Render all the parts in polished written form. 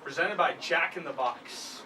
Presented by Jack in the Box.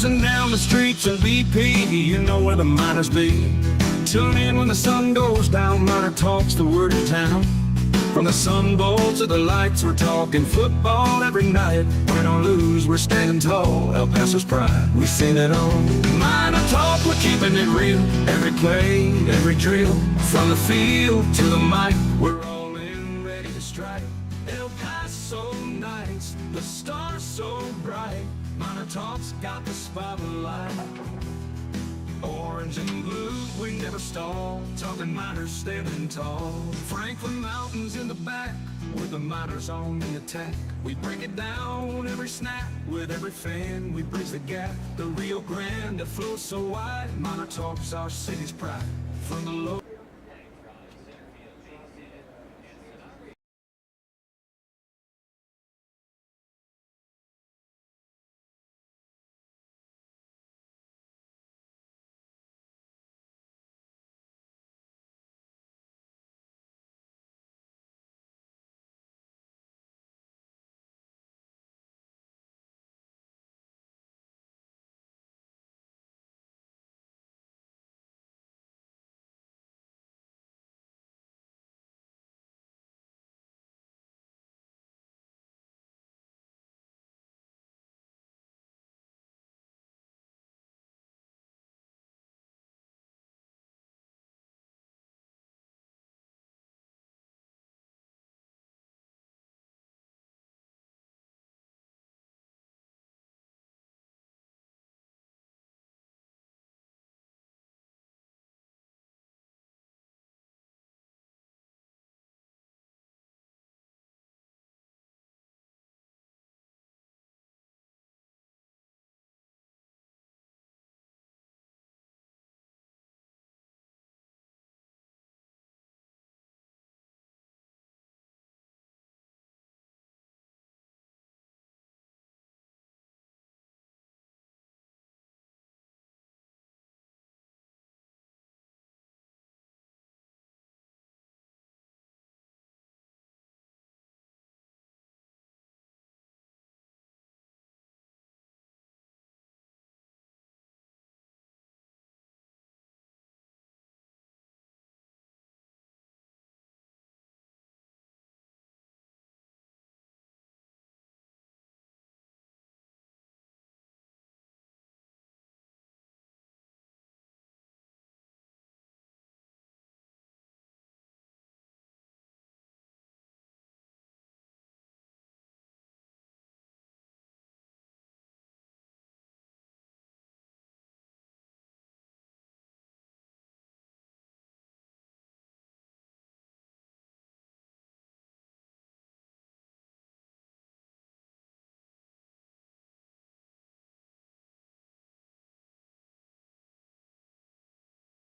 Cruising down the streets in BP, you know where the Miners be. Tune in when the sun goes down, MinerTalk's the word in town. From the Sun Bowl to the lights, we're talking football every night. Win or lose, we're standing tall, El Paso's pride, we've seen it all. MinerTalk, we're keeping it real. Every play, every drill, from the field to the mic, we're all in, ready to strike. El Paso nights, the stars so bright. MinerTalk's got the spotlight. Orange and blue, we never stall. Talking Miners standing tall. Franklin Mountains in the back, with the Miners on the attack. We break it down every snap, with every fan we bridge the gap. The Rio Grande that flows so wide, MinerTalk's our city's pride. From the low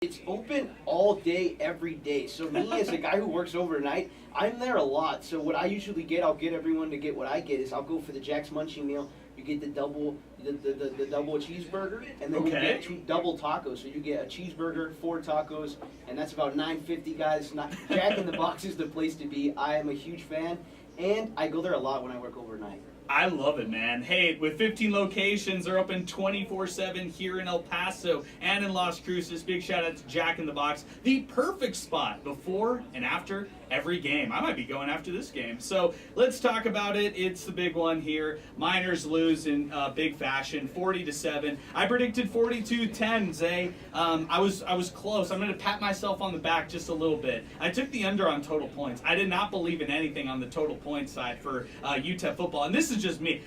It's open all day, every day. So me, as a guy who works overnight, I'm there a lot. So what I usually get, I'll get everyone to get what I get is I'll go for the Jack's Munchie meal. You get the double, the double cheeseburger, and then you get two double tacos. So you get a cheeseburger, 4 tacos, and that's about $9.50, guys. Jack in the Box is the place to be. I am a huge fan, and I go there a lot when I work overnight. I love it, man. Hey, with 15 locations, they're open 24/7 here in El Paso and in Las Cruces. Big shout out to Jack in the Box. The perfect spot before and after every game. I might be going after this game. So let's talk about it. It's the big one here. Miners lose in big fashion, 40-7. I predicted 42-10, Zay. I was close. I'm going to pat myself on the back just a little bit. I took the under on total points. I did not believe in anything on the total point side for UTEP football. And this is just me.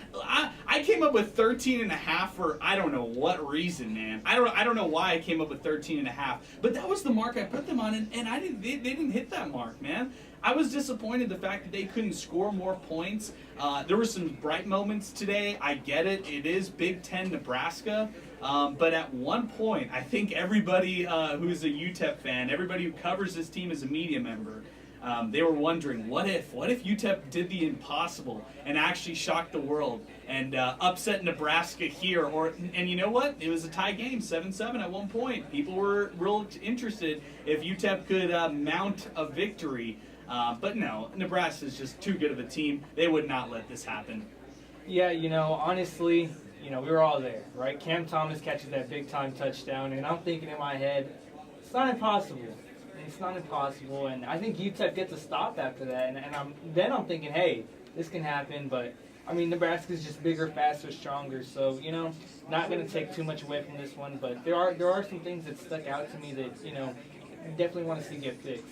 I came up with 13.5 for I don't know what reason, man. I don't know why I came up with 13.5, but that was the mark I put them on, and I didn't. They didn't hit that mark, man. I was disappointed the fact that they couldn't score more points. There were some bright moments today. I get it. It is Big Ten Nebraska. But at one point, I think everybody who's a UTEP fan, everybody who covers this team as a media member, they were wondering, what if UTEP did the impossible and actually shocked the world and upset Nebraska here? And you know what? It was a tie game, 7-7 at one point. People were real interested if UTEP could mount a victory. But no, Nebraska is just too good of a team. They would not let this happen. Yeah, you know, honestly, we were all there, right? Cam Thomas catches that big-time touchdown, and I'm thinking in my head, it's not impossible. It's not impossible, and I think UTEP gets a stop after that, and I'm thinking, hey, this can happen, but I mean, Nebraska's just bigger, faster, stronger, so, not going to take too much away from this one, but there are some things that stuck out to me that, definitely want to see get fixed.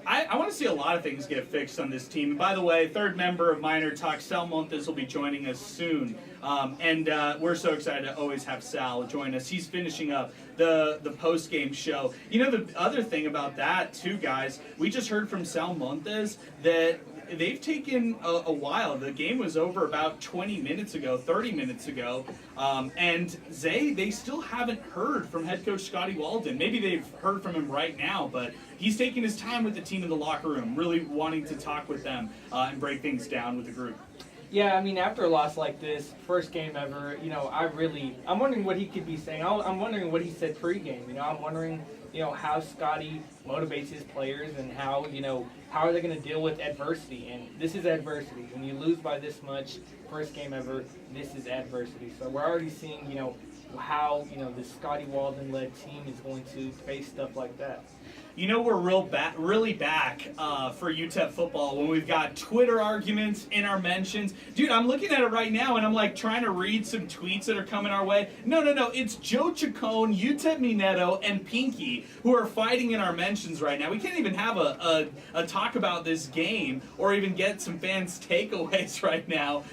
I want to see a lot of things get fixed on this team. By the way, third member of MinerTalk, Sal Montes, will be joining us soon. And we're so excited to always have Sal join us. He's finishing up the post-game show. The other thing about that, too, guys, we just heard from Sal Montes that they've taken a while. The game was over about 20 minutes ago, 30 minutes ago, and they still haven't heard from head coach Scotty Walden. Maybe they've heard from him right now, but he's taking his time with the team in the locker room, really wanting to talk with them and break things down with the group. Yeah, I mean, after a loss like this, first game ever, I'm wondering what he could be saying. I'm wondering what he said pregame. I'm wondering, how Scotty motivates his players and how are they going to deal with adversity. And this is adversity. When you lose by this much, first game ever, this is adversity. So we're already seeing, how, the Scotty Walden-led team is going to face stuff like that. We're really back for UTEP football when we've got Twitter arguments in our mentions. Dude, I'm looking at it right now, and I'm like trying to read some tweets that are coming our way. No. It's Joe Chacon, UTEP Mineto, and Pinky who are fighting in our mentions right now. We can't even have a talk about this game or even get some fans' takeaways right now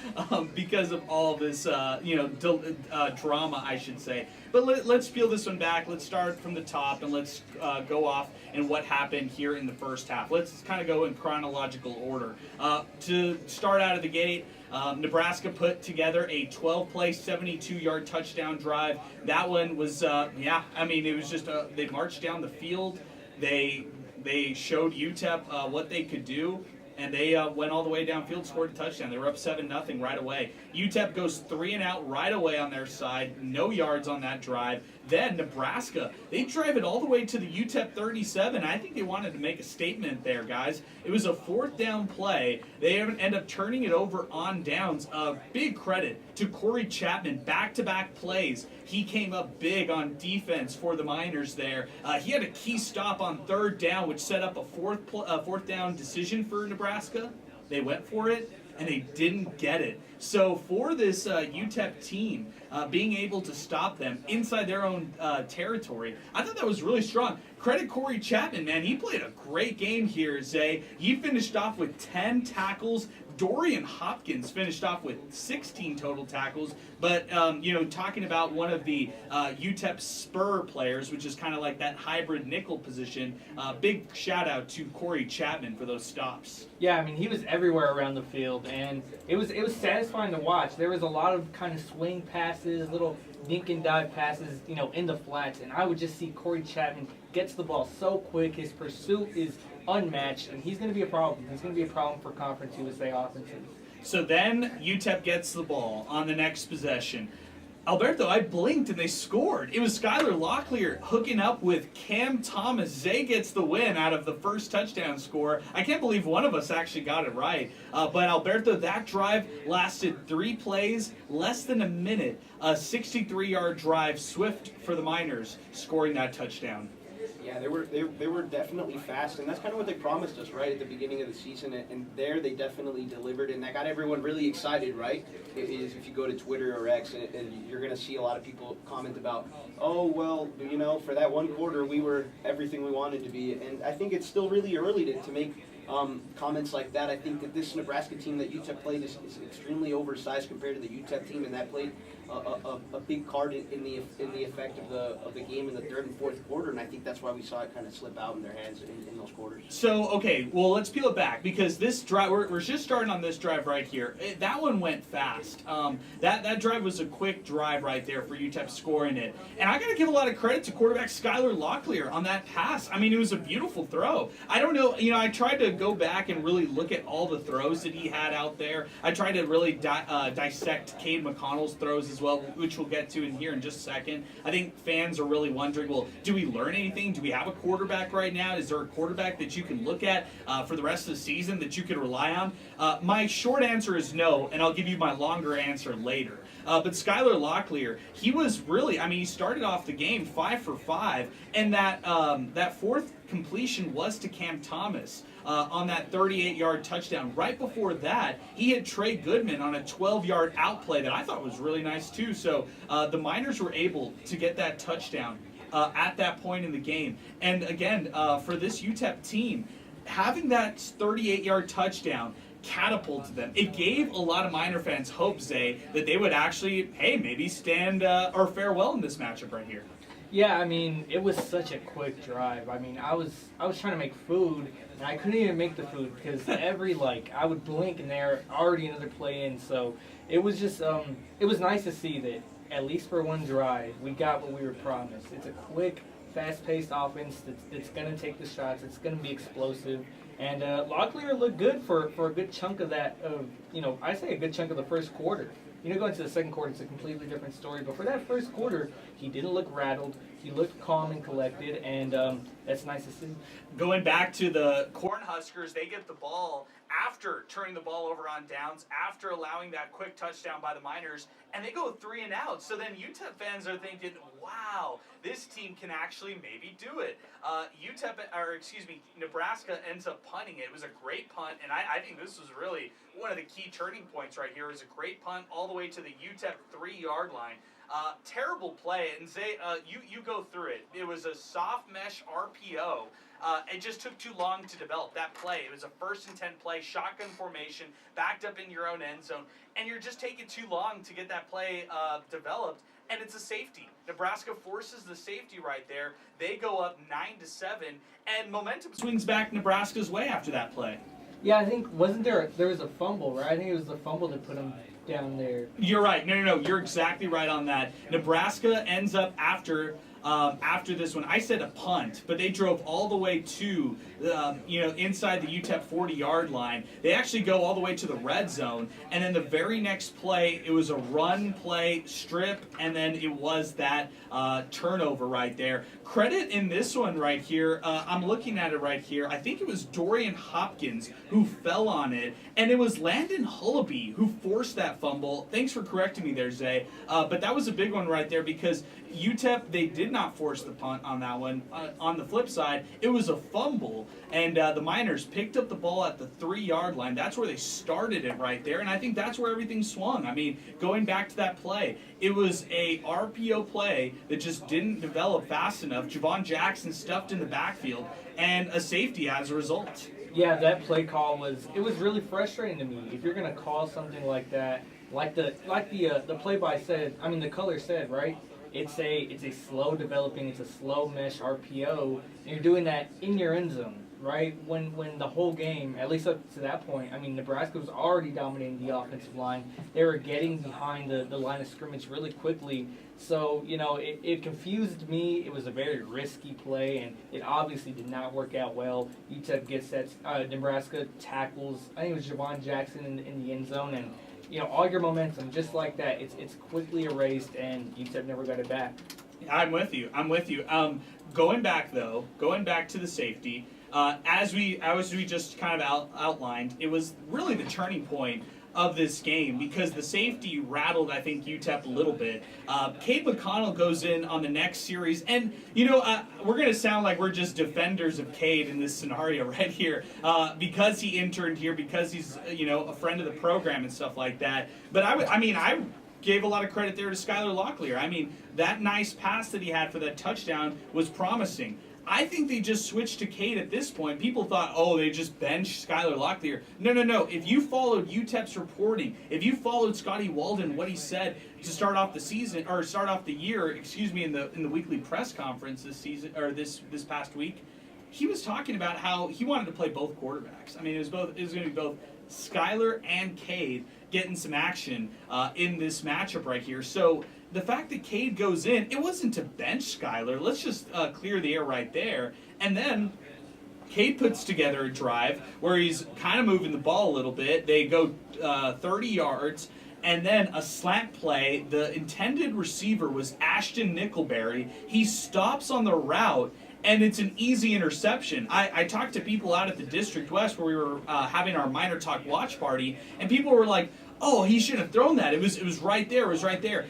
because of all this, drama, I should say. But let's peel this one back. Let's start from the top, and let's go off and what happened here in the first half. Let's kind of go in chronological order. To start out of the gate, Nebraska put together a 12-play, 72-yard touchdown drive. That one was, it was just, they marched down the field. They showed UTEP what they could do. And they went all the way downfield, scored a touchdown. They were up 7-0 right away. UTEP goes 3-and-out right away on their side. No yards on that drive. Then Nebraska, they drive it all the way to the UTEP 37. I think they wanted to make a statement there, guys. It was a fourth down play. They end up turning it over on downs. Big credit to Corey Chapman. Back-to-back plays. He came up big on defense for the Miners there. He had a key stop on third down, which set up a fourth down decision for Nebraska. They went for it, and they didn't get it. So for this UTEP team, being able to stop them inside their own territory, I thought that was really strong. Credit Corey Chapman, man. He played a great game here, Zay. He finished off with 10 tackles. Dorian Hopkins finished off with 16 total tackles. But, talking about one of the UTEP Spur players, which is kind of like that hybrid nickel position, big shout out to Corey Chapman for those stops. Yeah, I mean, he was everywhere around the field, and it was satisfying to watch. There was a lot of kind of swing passes, little dink and dive passes, in the flats, and I would just see Corey Chapman gets the ball so quick. His pursuit is unmatched, and he's going to be a problem. He's going to be a problem for Conference USA offenses. So then UTEP gets the ball on the next possession. Alberto, I blinked and they scored. It was Skylar Locklear hooking up with Cam Thomas. Zay gets the win out of the first touchdown score. I can't believe one of us actually got it right. But Alberto, that drive lasted 3 plays, less than a minute. A 63-yard drive, swift for the Miners, scoring that touchdown. Yeah, they were definitely fast, and that's kind of what they promised us, right, at the beginning of the season, and there they definitely delivered, and that got everyone really excited, right? It is, if you go to Twitter or X, and you're going to see a lot of people comment about, oh, well, for that one quarter, we were everything we wanted to be, and I think it's still really early to make comments like that. I think that this Nebraska team that UTEP played is extremely oversized compared to the UTEP team, and that played a big card in the effect of the game in the third and fourth quarter, and I think that's why we saw it kind of slip out in their hands in those quarters. So, okay, well, let's peel it back, because this drive, we're just starting on this drive right here. That one went fast. That drive was a quick drive right there for UTEP scoring it. And I got to give a lot of credit to quarterback Skylar Locklear on that pass. I mean, it was a beautiful throw. I don't know, I tried to go back and really look at all the throws that he had out there. I tried to really dissect Cade McConnell's throws as well, which we'll get to in here in just a second. I think fans are really wondering, well, do we learn anything? Do we have a quarterback right now? Is there a quarterback that you can look at for the rest of the season that you could rely on? My short answer is no, and I'll give you my longer answer later. But Skylar Locklear, he was really, I mean, he started off the game 5 for 5, and that fourth completion was to Cam Thomas on that 38-yard touchdown. Right before that, he had Trey Goodman on a 12-yard outplay that I thought was really nice too. So the Miners were able to get that touchdown at that point in the game. And again, for this UTEP team, having that 38-yard touchdown catapulted them. It gave a lot of Miner fans hope, Zay, that they would actually, hey, maybe stand or fare well in this matchup right here. Yeah, I mean, it was such a quick drive. I mean, I was trying to make food, and I couldn't even make the food because I would blink and they're already another play in. So it was just, it was nice to see that at least for one drive, we got what we were promised. It's a quick, fast-paced offense that's going to take the shots. It's going to be explosive. And Locklear looked good for a good chunk of that, I say a good chunk of the first quarter. Going to the second quarter, it's a completely different story. But for that first quarter, he didn't look rattled. He looked calm and collected, and that's nice to see. Going back to the Cornhuskers, they get the ball after turning the ball over on downs, after allowing that quick touchdown by the Miners, and they go 3 and out. So then UTEP fans are thinking, wow, this team can actually maybe do it. Nebraska ends up punting it. It was a great punt, and I think this was really one of the key turning points right here. It was a great punt all the way to the UTEP 3-yard line. Terrible play, and Zay, you go through it. It was a soft mesh RPO. It just took too long to develop that play. It was a 1st and 10 play, shotgun formation, backed up in your own end zone, and you're just taking too long to get that play developed. And it's a safety. Nebraska forces the safety right there. They go up 9-7, and momentum swings back Nebraska's way after that play. Yeah, I think there was a fumble, right? I think it was the fumble that put him down there. You're right. No. You're exactly right on that. Nebraska ends up after this one. I said a punt, but they drove all the way to, inside the UTEP 40-yard line. They actually go all the way to the red zone, and then the very next play, it was a run play, strip, and then it was that turnover right there. Credit in this one right here, I'm looking at it right here, I think it was Dorian Hopkins who fell on it, and it was Landon Hullaby who forced that fumble. Thanks for correcting me there, Zay. But that was a big one right there because UTEP, they did not force the punt on that one. On the flip side, it was a fumble, and the Miners picked up the ball at the 3-yard line. That's where they started it right there, and I think that's where everything swung. I mean, going back to that play, it was a RPO play that just didn't develop fast enough. Javon Jackson stuffed in the backfield, and a safety as a result. Yeah, that play call was really frustrating to me. If you're gonna call something like that, like the play-by said, I mean the color said, right? It's a slow developing, it's a slow mesh RPO, and you're doing that in your end zone, right? When the whole game, at least up to that point, I mean, Nebraska was already dominating the offensive line. They were getting behind the line of scrimmage really quickly. So, it confused me. It was a very risky play, and it obviously did not work out well. UTEP gets that, Nebraska tackles, I think it was Javon Jackson in the end zone, and all your momentum, just like that, it's quickly erased, and UTEP never got it back. I'm with you. Going back to the safety, as we just kind of outlined, it was really the turning point of this game because the safety rattled, I think, UTEP a little bit. Cade McConnell goes in on the next series, and we're going to sound like we're just defenders of Cade in this scenario right here because he interned here, because he's a friend of the program and stuff like that. But I gave a lot of credit there to Skylar Locklear. I mean, that nice pass that he had for that touchdown was promising. I think they just switched to Cade at this point. People thought, oh, they just benched Skylar Locklear. No. If you followed UTEP's reporting, if you followed Scotty Walden, what he said to start off the season, or start off the year, in the weekly press conference this season, or this past week, he was talking about how he wanted to play both quarterbacks. I mean, it was going to be both Skylar and Cade getting some action in this matchup right here. So the fact that Cade goes in, it wasn't to bench Skylar. Let's just clear the air right there. And then Cade puts together a drive where he's kind of moving the ball a little bit. They go 30 yards, and then a slant play. The intended receiver was Ashton Nickelberry. He stops on the route, and it's an easy interception. I talked to people out at the District West where we were having our MinerTalk watch party, and people were like, oh, he shouldn't have thrown that. It was right there. It was right there.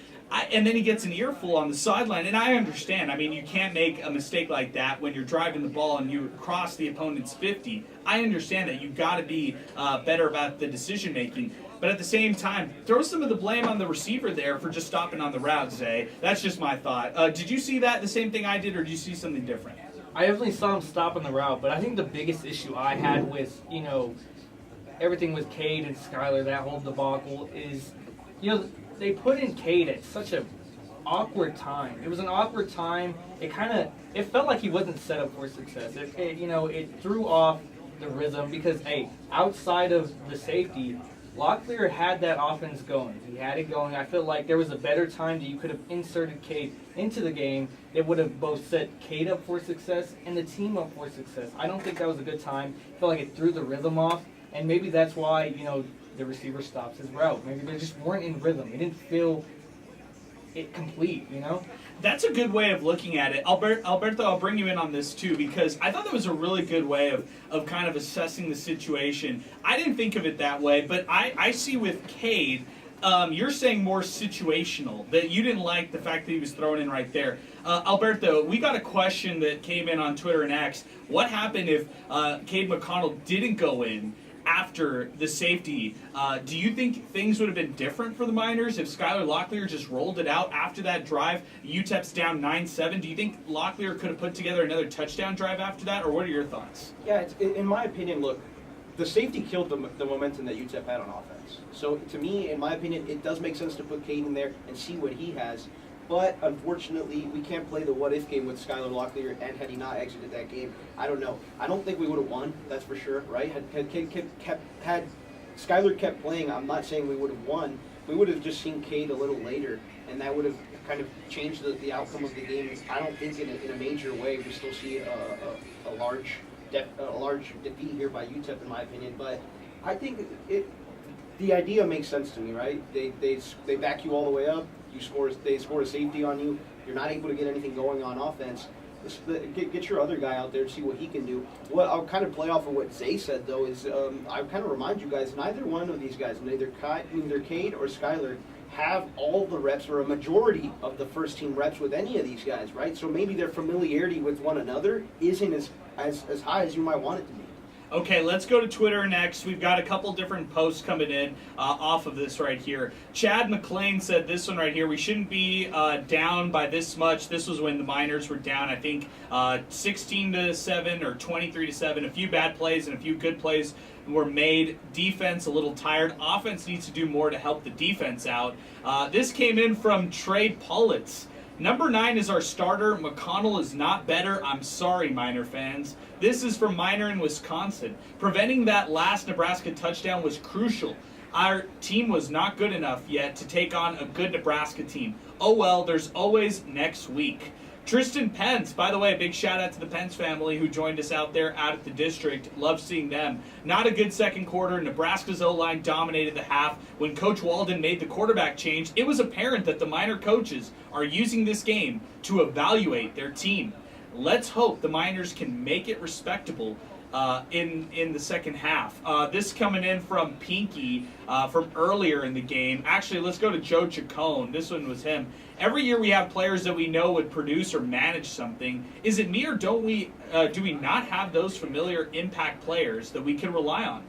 And then he gets an earful on the sideline, and I understand. I mean, you can't make a mistake like that when you're driving the ball and you cross the opponent's 50. I understand that. You've got to be better about the decision-making. But at the same time, throw some of the blame on the receiver there for just stopping on the route, Zay. That's just my thought. Did you see that, the same thing I did, or did you see something different? I definitely saw him stop on the route, but I think the biggest issue I had with, everything with Cade and Skylar, that whole debacle, is, they put in Cade at such a awkward time. It was an awkward time. It felt like he wasn't set up for success. It threw off the rhythm because, hey, outside of the safety, Locklear had that offense going. He had it going. I feel like there was a better time that you could have inserted Cade into the game that would have both set Cade up for success and the team up for success. I don't think that was a good time. I feel like it threw the rhythm off, and maybe that's why, the receiver stops his route. Maybe they just weren't in rhythm. They didn't feel it complete, That's a good way of looking at it. Alberto, I'll bring you in on this too, because I thought that was a really good way of kind of assessing the situation. I didn't think of it that way, but I see with Cade, you're saying more situational, that you didn't like the fact that he was thrown in right there. Alberto, we got a question that came in on Twitter and X. What happened if Cade McConnell didn't go in after the safety? Do you think things would have been different for the Miners if Skylar Locklear just rolled it out after that drive? UTEP's down 9-7. Do you think Locklear could have put together another touchdown drive after that, or what are your thoughts? Yeah, in my opinion, look, the safety killed the momentum that UTEP had on offense. So to me, in my opinion, it does make sense to put Cade in there and see what he has. But unfortunately, we can't play the what-if game with Skylar Locklear, and had he not exited that game, I don't know. I don't think we would have won, that's for sure, right? Had Skylar kept playing, I'm not saying we would have won. We would have just seen Cade a little later, and that would have kind of changed the outcome of the game. I don't think in a major way. We still see a large defeat here by UTEP, in my opinion. But I think the idea makes sense to me, right? They back you all the way up. They score a safety on you. You're not able to get anything going on offense. Get your other guy out there, see what he can do. What I'll kind of play off of what Zay said, though, is I kind of remind you guys, neither one of these guys, neither Cade or Skylar, have all the reps or a majority of the first team reps with any of these guys, right? So maybe their familiarity with one another isn't as high as you might want it to be. Okay, let's go to Twitter next. We've got a couple different posts coming in off of this right here. Chad McLean said this one right here. We shouldn't be down by this much. This was when the Miners were down, I think, 16-7 or 23-7. A few bad plays and a few good plays were made. Defense a little tired. Offense needs to do more to help the defense out. This came in from Trey Pullitz. Number 9 is our starter. McConnell is not better. I'm sorry, Miner fans. This is from Miner in Wisconsin. Preventing that last Nebraska touchdown was crucial. Our team was not good enough yet to take on a good Nebraska team. Oh well, there's always next week. Tristan Pence, by the way, big shout out to the Pence family who joined us out there out at the district. Love seeing them. Not a good second quarter. Nebraska's O-line dominated the half. When Coach Walden made the quarterback change, it was apparent that the Miner coaches are using this game to evaluate their team. Let's hope the Miners can make it respectable in the second half. This coming in from Pinky from earlier in the game. Actually, let's go to Joe Chacon. This one was him. Every year we have players that we know would produce or manage something. Is it me or do we not have those familiar impact players that we can rely on?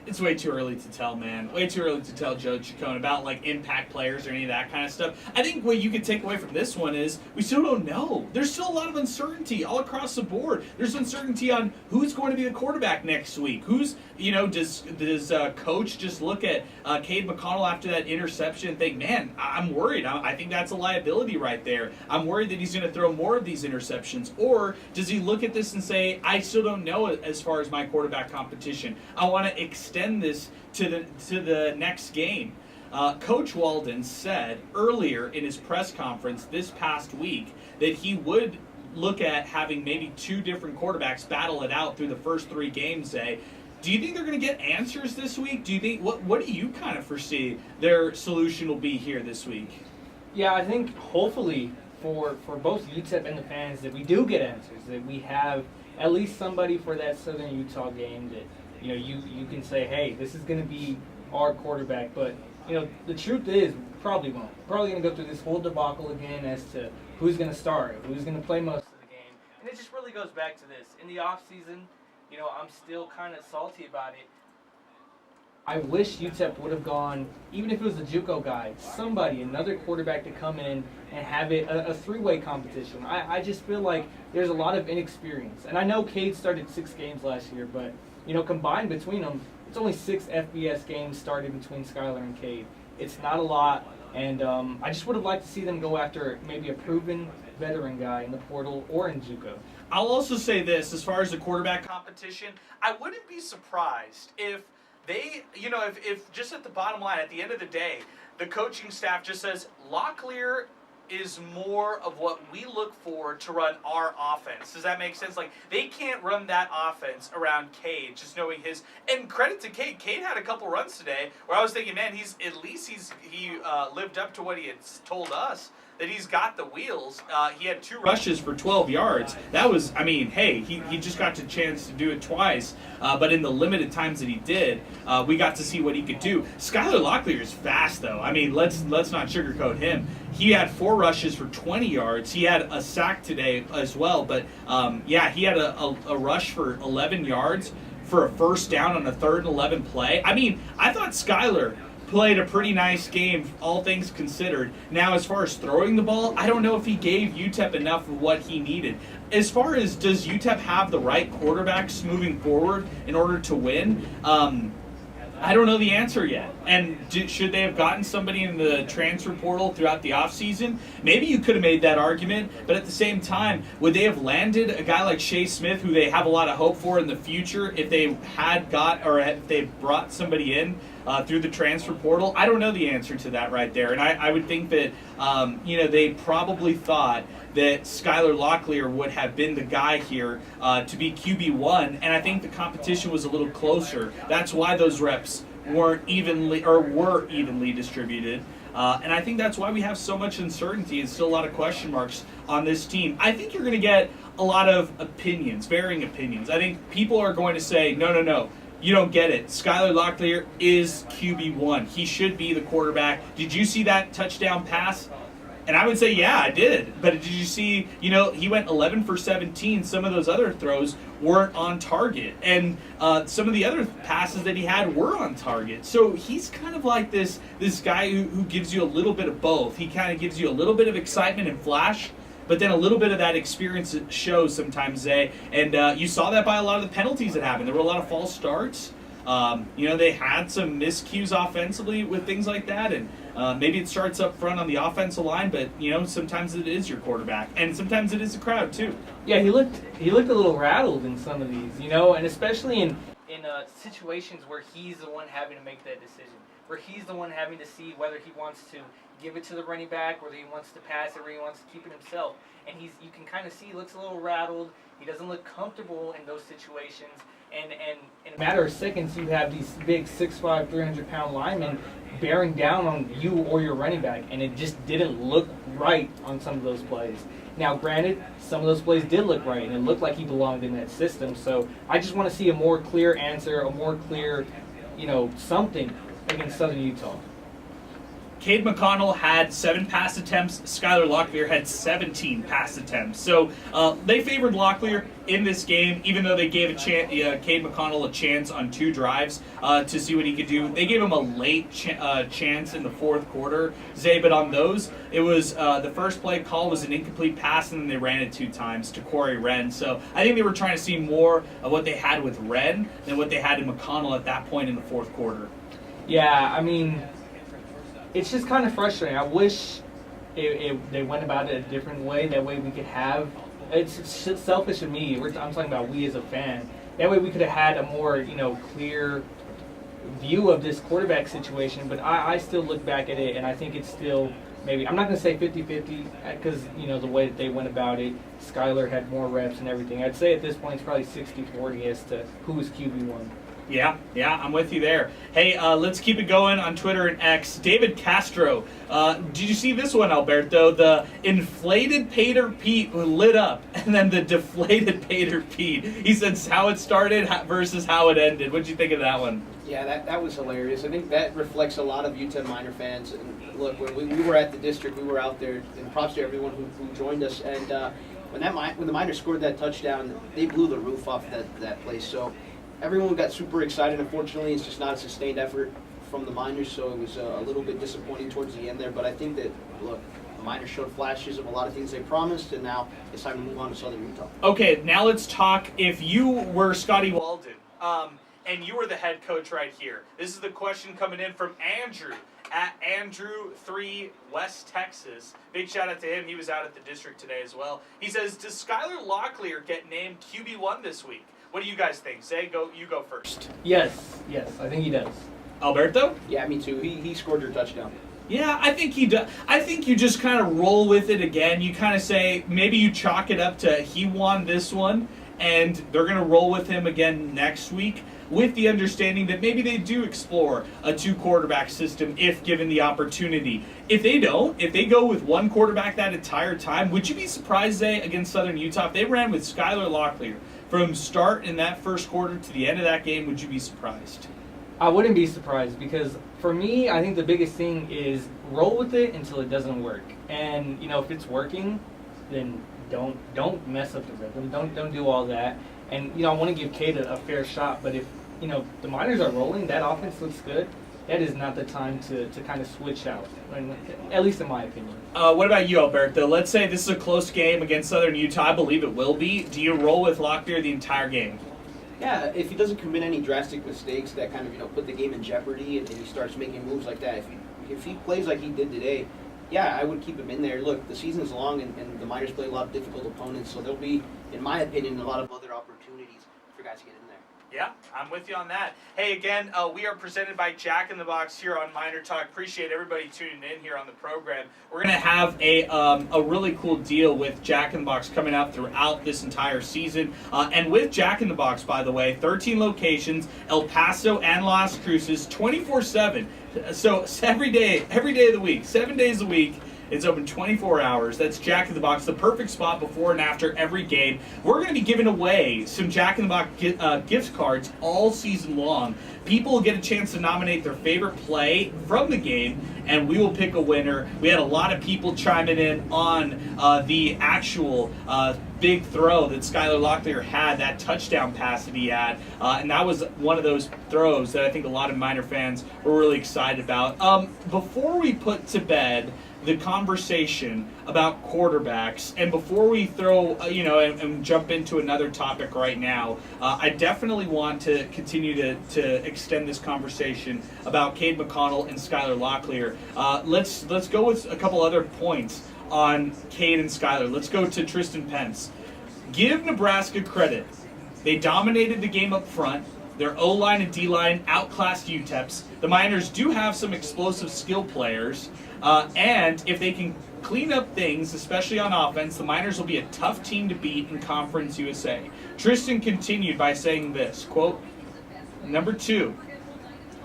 It's way too early to tell, man. Way too early to tell Joe Chacon about like impact players or any of that kind of stuff. I think what you could take away from this one is we still don't know. There's still a lot of uncertainty all across the board. There's uncertainty on who's going to be the quarterback next week. Who's, does coach just look at Cade McConnell after that interception and think, man, I'm worried. I think that's a liability right there. I'm worried that he's going to throw more of these interceptions. Or does he look at this and say, I still don't know as far as my quarterback competition. I want to extend this to the next game. Coach Walden said earlier in his press conference this past week that he would look at having maybe 2 different quarterbacks battle it out through the first 3 games. Do you think they're going to get answers this week? Do you think what do you kind of foresee their solution will be here this week? Yeah, I think hopefully for both UTEP and the fans that we do get answers, that we have at least somebody for that Southern Utah game that you can say, hey, this is going to be our quarterback. But, the truth is, probably won't. Probably going to go through this whole debacle again as to who's going to start, who's going to play most of the game. And it just really goes back to this. In the offseason, I'm still kind of salty about it. I wish UTEP would have gone, even if it was a JUCO guy, another quarterback to come in and have it a three-way competition. I just feel like there's a lot of inexperience. And I know Cade started 6 games last year, but, combined between them, it's only 6 FBS games started between Skylar and Cade. It's not a lot, and I just would have liked to see them go after maybe a proven veteran guy in the portal or in JUCO. I'll also say this, as far as the quarterback competition, I wouldn't be surprised if they, if just at the bottom line, at the end of the day, the coaching staff just says, Locklear is more of what we look for to run our offense. Does that make sense? Like, they can't run that offense around Cade, just knowing his, and credit to Cade. Cade had a couple runs today where I was thinking, man, he lived up to what he had told us, that he's got the wheels. He had 2 rushes for 12 yards. That was, he just got the chance to do it twice. But in the limited times that he did, we got to see what he could do. Skylar Locklear is fast, though. Let's not sugarcoat him. He had 4 rushes for 20 yards. He had a sack today as well. But, he had a rush for 11 yards for a first down on a 3rd and 11 play. I thought Skylar played a pretty nice game, all things considered. Now, as far as throwing the ball, I don't know if he gave UTEP enough of what he needed. As far as does UTEP have the right quarterbacks moving forward in order to win, I don't know the answer yet. And should they have gotten somebody in the transfer portal throughout the offseason? Maybe you could have made that argument, but at the same time, would they have landed a guy like Shea Smith, who they have a lot of hope for in the future, if they had if they brought somebody in through the transfer portal? I don't know the answer to that right there. And I would think that, they probably thought that Skylar Locklear would have been the guy here to be QB1, and I think the competition was a little closer. That's why those reps were evenly distributed. And I think that's why we have so much uncertainty and still a lot of question marks on this team. I think you're going to get a lot of varying opinions. I think people are going to say, no, you don't get it. Skylar Locklear is QB1. He should be the quarterback. Did you see that touchdown pass? And I would say, yeah, I did. But did you see, he went 11 for 17. Some of those other throws weren't on target. And some of the other passes that he had were on target. So he's kind of like this guy who gives you a little bit of both. He kind of gives you a little bit of excitement and flash, but then a little bit of that experience shows sometimes, Zay. And you saw that by a lot of the penalties that happened. There were a lot of false starts. They had some miscues offensively with things like that, and maybe it starts up front on the offensive line, but sometimes it is your quarterback, and sometimes it is the crowd too. Yeah, he looked a little rattled in some of these, and especially in situations where he's the one having to make that decision, where he's the one having to see whether he wants to give it to the running back, whether he wants to pass it, or he wants to keep it himself. And you can kind of see he looks a little rattled. He doesn't look comfortable in those situations. And in a matter of seconds, you have these big 6'5", 300-pound linemen bearing down on you or your running back, and it just didn't look right on some of those plays. Now, granted, some of those plays did look right, and it looked like he belonged in that system. So I just want to see a more clear answer, a more clear, something against Southern Utah. Cade McConnell had 7 pass attempts. Skylar Locklear had 17 pass attempts. So they favored Locklear in this game, even though they gave Cade McConnell a chance on 2 drives to see what he could do. They gave him a late chance in the 4th quarter, Zay, but on those, it was the first play call was an incomplete pass, and then they ran it 2 times to Corey Wren. So I think they were trying to see more of what they had with Wren than what they had in McConnell at that point in the 4th quarter. Yeah, it's just kind of frustrating. I wish they went about it a different way. That way we could have – it's selfish of me. I'm talking about we as a fan. That way we could have had a more, clear view of this quarterback situation. But I still look back at it, and I think it's still maybe – I'm not going to say 50-50 because, the way that they went about it, Skylar had more reps and everything. I'd say at this point it's probably 60-40 as to who is QB1. Yeah, I'm with you there. Hey, let's keep it going on Twitter and X. David Castro, did you see this one, Alberto? The inflated Pater Pete lit up, and then the deflated Pater Pete. He said how it started versus how it ended. What did you think of that one? Yeah, that was hilarious. I think that reflects a lot of UTEP Miner fans. And look, when we were at the district, we were out there, and props to everyone who joined us. And when the Miners scored that touchdown, they blew the roof off that place. So everyone got super excited. Unfortunately, it's just not a sustained effort from the Miners, so it was a little bit disappointing towards the end there. But I think that, look, the Miners showed flashes of a lot of things they promised, and now it's time to move on to Southern Utah. Okay, now let's talk. If you were Scotty Walden, and you were the head coach right here, this is the question coming in from Andrew at Andrew3 West Texas. Big shout out to him. He was out at the district today as well. He says, does Skylar Locklear get named QB1 this week? What do you guys think? Zay, you go first. Yes, I think he does. Alberto? Yeah, me too. He scored your touchdown. Yeah, I think he does. I think you just kind of roll with it again. You kind of say, maybe you chalk it up to he won this one, and they're going to roll with him again next week, with the understanding that maybe they do explore a 2-quarterback system if given the opportunity. If they don't, if they go with 1 quarterback that entire time, would you be surprised, Zay, against Southern Utah? If they ran with Skylar Locklear from start in that first quarter to the end of that game, would you be surprised? I wouldn't be surprised, because for me, I think the biggest thing is roll with it until it doesn't work. And, if it's working, then don't mess up the rhythm. Don't do all that. And, I want to give Cade a fair shot, but if, the Miners are rolling, that offense looks good, that is not the time to kind of switch out, at least in my opinion. What about you, Alberto? Let's say this is a close game against Southern Utah. I believe it will be. Do you roll with Locklear the entire game? Yeah, if he doesn't commit any drastic mistakes that kind of, put the game in jeopardy, and he starts making moves like that, if he plays like he did today, yeah, I would keep him in there. Look, the season's long, and the Miners play a lot of difficult opponents, so there'll be, in my opinion, a lot of other opportunities for guys to get in there. Yeah, I'm with you on that. Hey, again, we are presented by Jack in the Box here on MinerTalk. Appreciate everybody tuning in here on the program. We're going to have a really cool deal with Jack in the Box coming out throughout this entire season. And with Jack in the Box, by the way, 13 locations, El Paso and Las Cruces, 24/7. So every day of the week, 7 days a week. It's open 24 hours. That's Jack in the Box, the perfect spot before and after every game. We're going to be giving away some Jack in the Box gift cards all season long. People will get a chance to nominate their favorite play from the game, and we will pick a winner. We had a lot of people chiming in on the actual big throw that Skylar Locklear had, that touchdown pass that he had, and that was one of those throws that I think a lot of Miner fans were really excited about. Before we put to bed the conversation about quarterbacks, and before we throw, and jump into another topic right now, I definitely want to continue to extend this conversation about Cade McConnell and Skylar Locklear. Let's go with a couple other points on Cade and Skylar. Let's go to Tristan Pence. Give Nebraska credit. They dominated the game up front. Their O-line and D-line outclassed UTEP's. The Miners do have some explosive skill players, and if they can clean up things, especially on offense, the Miners will be a tough team to beat in Conference USA. Tristan continued by saying this, quote, number 2,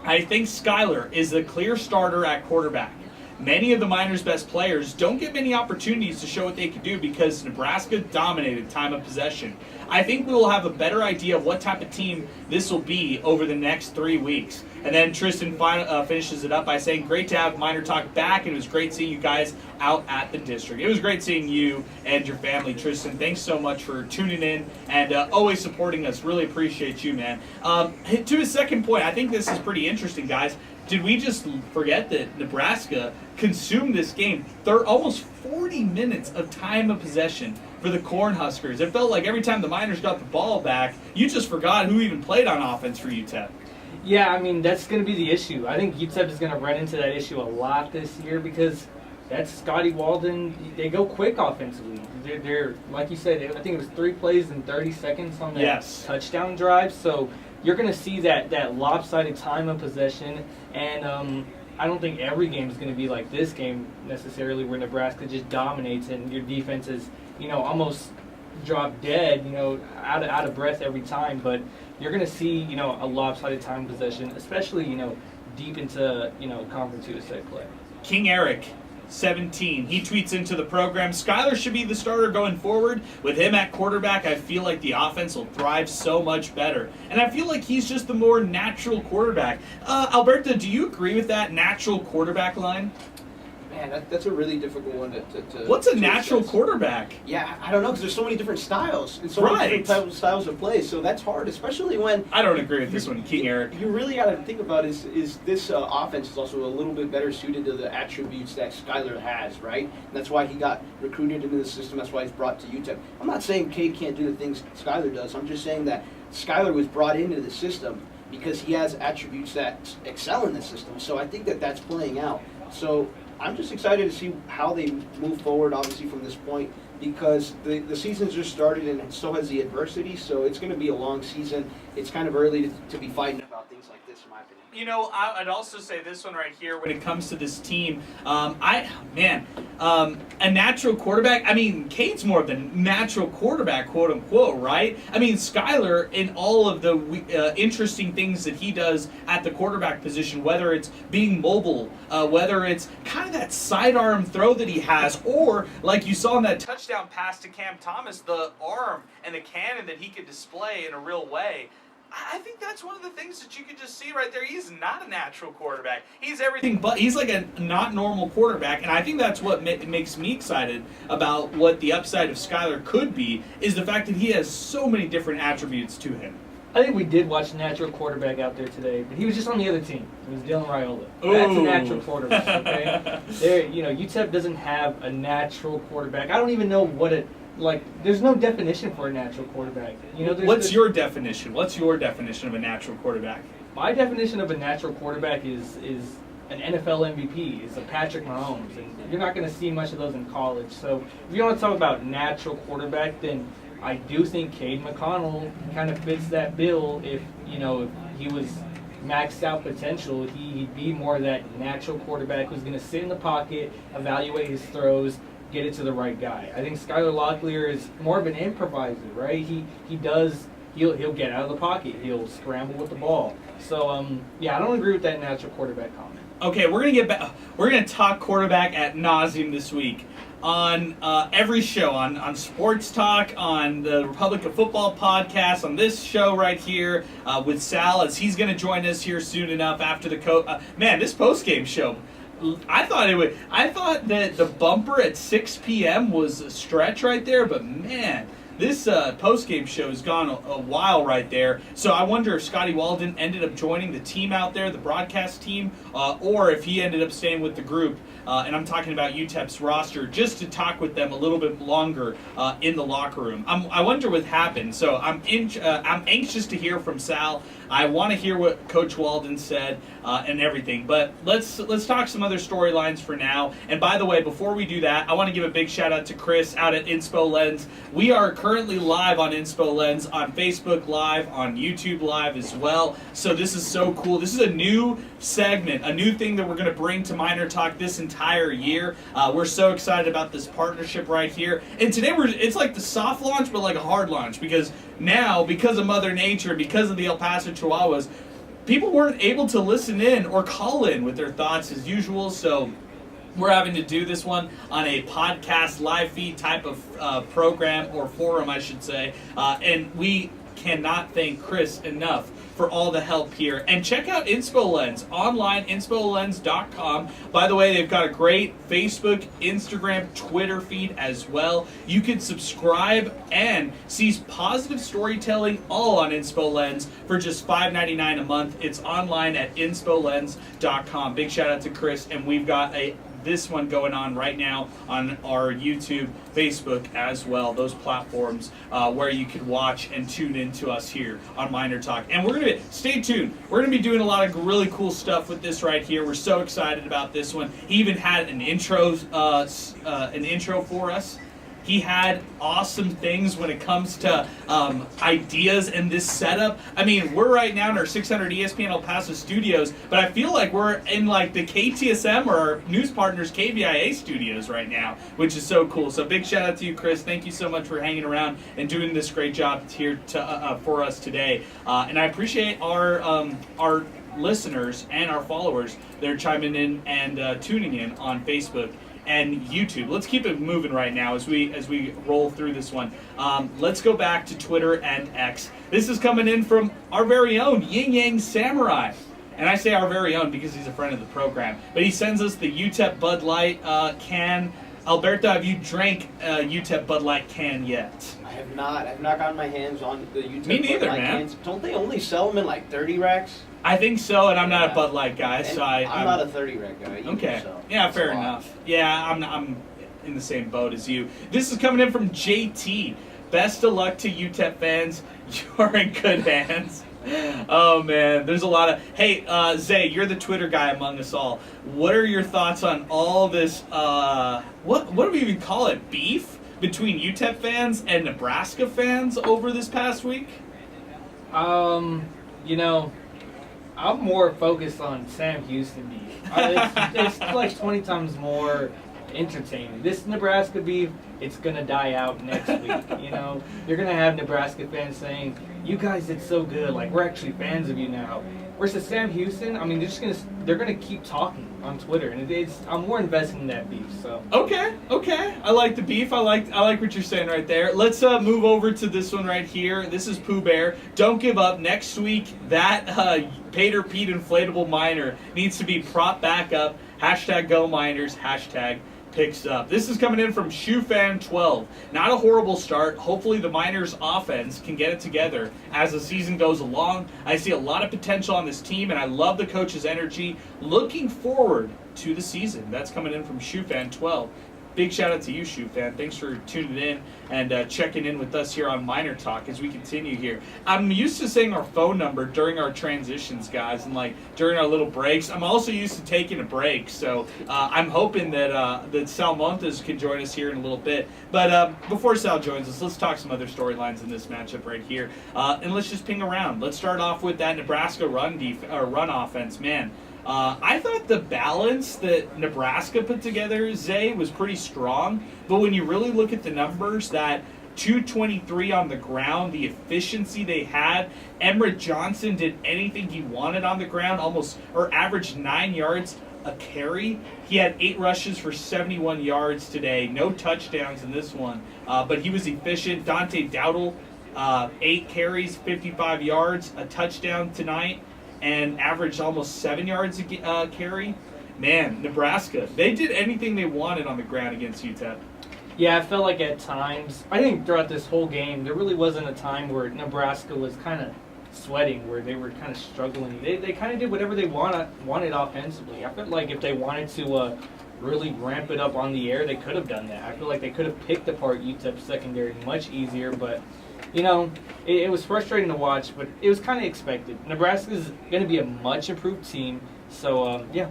I think Skylar is the clear starter at quarterback. Many of the Miners' best players don't get many opportunities to show what they can do because Nebraska dominated time of possession. I think we will have a better idea of what type of team this will be over the next 3 weeks. And then Tristan finishes it up by saying, great to have MinerTalk back, and it was great seeing you guys out at the district. It was great seeing you and your family, Tristan. Thanks so much for tuning in and always supporting us. Really appreciate you, man. To his second point, I think this is pretty interesting, guys. Did we just forget that Nebraska consumed this game? Almost 40 minutes of time of possession for the Cornhuskers. It felt like every time the Miners got the ball back, you just forgot who even played on offense for UTEP. Yeah, that's going to be the issue. I think UTEP is going to run into that issue a lot this year because that's Scotty Walden. They go quick offensively. They're like you said, I think it was 3 plays in 30 seconds on that touchdown drive. So you're going to see that lopsided time of possession, and I don't think every game is going to be like this game necessarily, where Nebraska just dominates and your defense is, almost drop dead, out of breath every time. But you're going to see, a lopsided time of possession, especially, deep into, Conference USA play. King Eric 17. He tweets into the program, Skyler should be the starter going forward. With him at quarterback, I feel like the offense will thrive so much better. And I feel like he's just the more natural quarterback. Alberto, do you agree with that natural quarterback line? Man, that's a really difficult one to What's a natural quarterback? Yeah, I don't know, because there's so many different styles and so many different styles of play, so that's hard, especially when... I don't agree with this one, King Eric. You really got to think about is this offense is also a little bit better suited to the attributes that Skyler has, right? And that's why he got recruited into the system. That's why he's brought to UTEP. I'm not saying Cade can't do the things Skyler does. I'm just saying that Skyler was brought into the system because he has attributes that excel in the system. So I think that that's playing out. So I'm just excited to see how they move forward, obviously, from this point, because the season's just started and so has the adversity, so it's going to be a long season. It's kind of early to be fighting about things like this, in my opinion. You know, I'd also say this one right here when it comes to this team. A natural quarterback. I mean, Cade's more of the natural quarterback, quote unquote, right? I mean, Skyler, in all of the interesting things that he does at the quarterback position, whether it's being mobile, whether it's kind of that sidearm throw that he has, or like you saw in that touchdown pass to Cam Thomas, the arm and the cannon that he could display in a real way. I think that's one of the things that you could just see right there. He's not a natural quarterback. He's everything but. He's like a not normal quarterback, and I think that's what makes me excited about what the upside of Skyler could be, is the fact that he has so many different attributes to him. I think we did watch a natural quarterback out there today, but he was just on the other team. It was Dylan Raiola. That's a natural quarterback, okay? UTEP doesn't have a natural quarterback. I don't even know what it... there's no definition for a natural quarterback. What's your definition? What's your definition of a natural quarterback? My definition of a natural quarterback is an NFL MVP, is a Patrick Mahomes, and you're not going to see much of those in college. So if you want to talk about natural quarterback, then I do think Cade McConnell kind of fits that bill. If he was maxed out potential, he'd be more of that natural quarterback who's going to sit in the pocket, evaluate his throws, get it to the right guy. I think Skyler Locklear is more of an improviser, right? He'll get out of the pocket. He'll scramble with the ball. So I don't agree with that natural quarterback comment. Okay, we're gonna get back. We're gonna talk quarterback ad nauseum this week on every show, on Sports Talk, on the Republic of Football podcast, on this show right here with Sal, as he's gonna join us here soon enough after the this post game show. I thought that the bumper at 6 p.m. was a stretch right there, but man, this post-game show has gone a while right there. So I wonder if Scotty Walden ended up joining the team out there, the broadcast team, or if he ended up staying with the group. And I'm talking about UTEP's roster, just to talk with them a little bit longer in the locker room. I wonder what happened. So I'm anxious to hear from Sal. I want to hear what Coach Walden said and everything. But let's talk some other storylines for now. And by the way, before we do that, I want to give a big shout out to Chris out at Inspo Lens. We are currently live on Inspo Lens, on Facebook Live, on YouTube Live as well. So this is so cool. This is a new segment, a new thing that we're going to bring to MinerTalk this entire year. We're so excited about this partnership right here. And today it's like the soft launch, but like a hard launch, because now, because of Mother Nature, because of the El Paso Chihuahuas, people weren't able to listen in or call in with their thoughts as usual. So we're having to do this one on a podcast live feed type of program, or forum, I should say. And we cannot thank Chris enough for all the help here. And check out Inspo Lens online, inspolens.com. By the way, they've got a great Facebook, Instagram, Twitter feed as well. You can subscribe and see positive storytelling all on Inspo Lens for just $5.99 a month. It's online at inspolens.com. Big shout out to Chris, and we've got this one going on right now on our YouTube, Facebook as well, those platforms where you can watch and tune in to us here on MinerTalk. And we're going to stay tuned. We're going to be doing a lot of really cool stuff with this right here. We're so excited about this one. He even had an intro for us. He had awesome things when it comes to ideas in this setup. I mean, we're right now in our 600 ESPN El Paso studios, but I feel like we're in like the KTSM or our news partners KVIA studios right now, which is so cool. So big shout out to you, Chris. Thank you so much for hanging around and doing this great job here for us today. And I appreciate our listeners and our followers that are chiming in and tuning in on Facebook and YouTube. Let's keep it moving right now as we roll through this one. Let's go back to Twitter and X. This is coming in from our very own Yin Yang Samurai. And I say our very own because he's a friend of the program. But he sends us the UTEP Bud Light can. Alberto, have you drank UTEP Bud Light can yet? I have not. I've not gotten my hands on the UTEP Me neither, Bud Light man. cans. Don't they only sell them in like 30 racks? I think so, and I'm not Yeah. a Bud Light guy, And so I'm not a 30 rack guy either. Okay. So Yeah, that's fair a lot. enough. Yeah, I'm in the same boat as you. This is coming in from JT. Best of luck to UTEP fans. You're in good hands. Oh man, there's a lot of. Hey, Zay, you're the Twitter guy among us all. What are your thoughts on all this? What do we even call it? Beef between UTEP fans and Nebraska fans over this past week? You know, I'm more focused on Sam Houston beef. It's like 20 times more entertaining. This Nebraska beef, it's gonna die out next week. You know, you're gonna have Nebraska fans saying, "You guys did so good. Like we're actually fans of you now." Versus Sam Houston, I mean, they're gonna keep talking on Twitter, and I'm more invested in that beef. So Okay. I like the beef. I like what you're saying right there. Let's move over to this one right here. This is Pooh Bear. Don't give up. Next week, that Pater Pete inflatable miner needs to be propped back up. Hashtag Go Miners. Hashtag picks up. This is coming in from ShoeFan12. Not a horrible start. Hopefully the Miners offense can get it together as the season goes along. I see a lot of potential on this team, and I love the coach's energy. Looking forward to the season. That's coming in from ShoeFan12. Big shout out to you, Shoe Fan. Thanks for tuning in and checking in with us here on MinerTalk as we continue here. I'm used to saying our phone number during our transitions, guys, and like during our little breaks. I'm also used to taking a break, so I'm hoping that Sal Montes can join us here in a little bit. But before Sal joins us, let's talk some other storylines in this matchup right here, and let's just ping around. Let's start off with that Nebraska run offense, man. I thought the balance that Nebraska put together, Zay, was pretty strong. But when you really look at the numbers, that 223 on the ground, the efficiency they had, Emmerich Johnson did anything he wanted on the ground, averaged 9 yards a carry. He had 8 rushes for 71 yards today. No touchdowns in this one, but he was efficient. Dante Dowdle, 8 carries, 55 yards, a touchdown tonight, and averaged almost 7 yards a carry. Man, Nebraska, they did anything they wanted on the ground against UTEP. yeah, I felt like at times, I think throughout this whole game, there really wasn't a time where Nebraska was kind of sweating, where they were kind of struggling. They kind of did whatever they wanted offensively. I felt like if they wanted to really ramp it up on the air, they could have done that. I feel like they could have picked apart UTEP's secondary much easier, but you know, it was frustrating to watch, but it was kind of expected. Nebraska's going to be a much improved team, so yeah.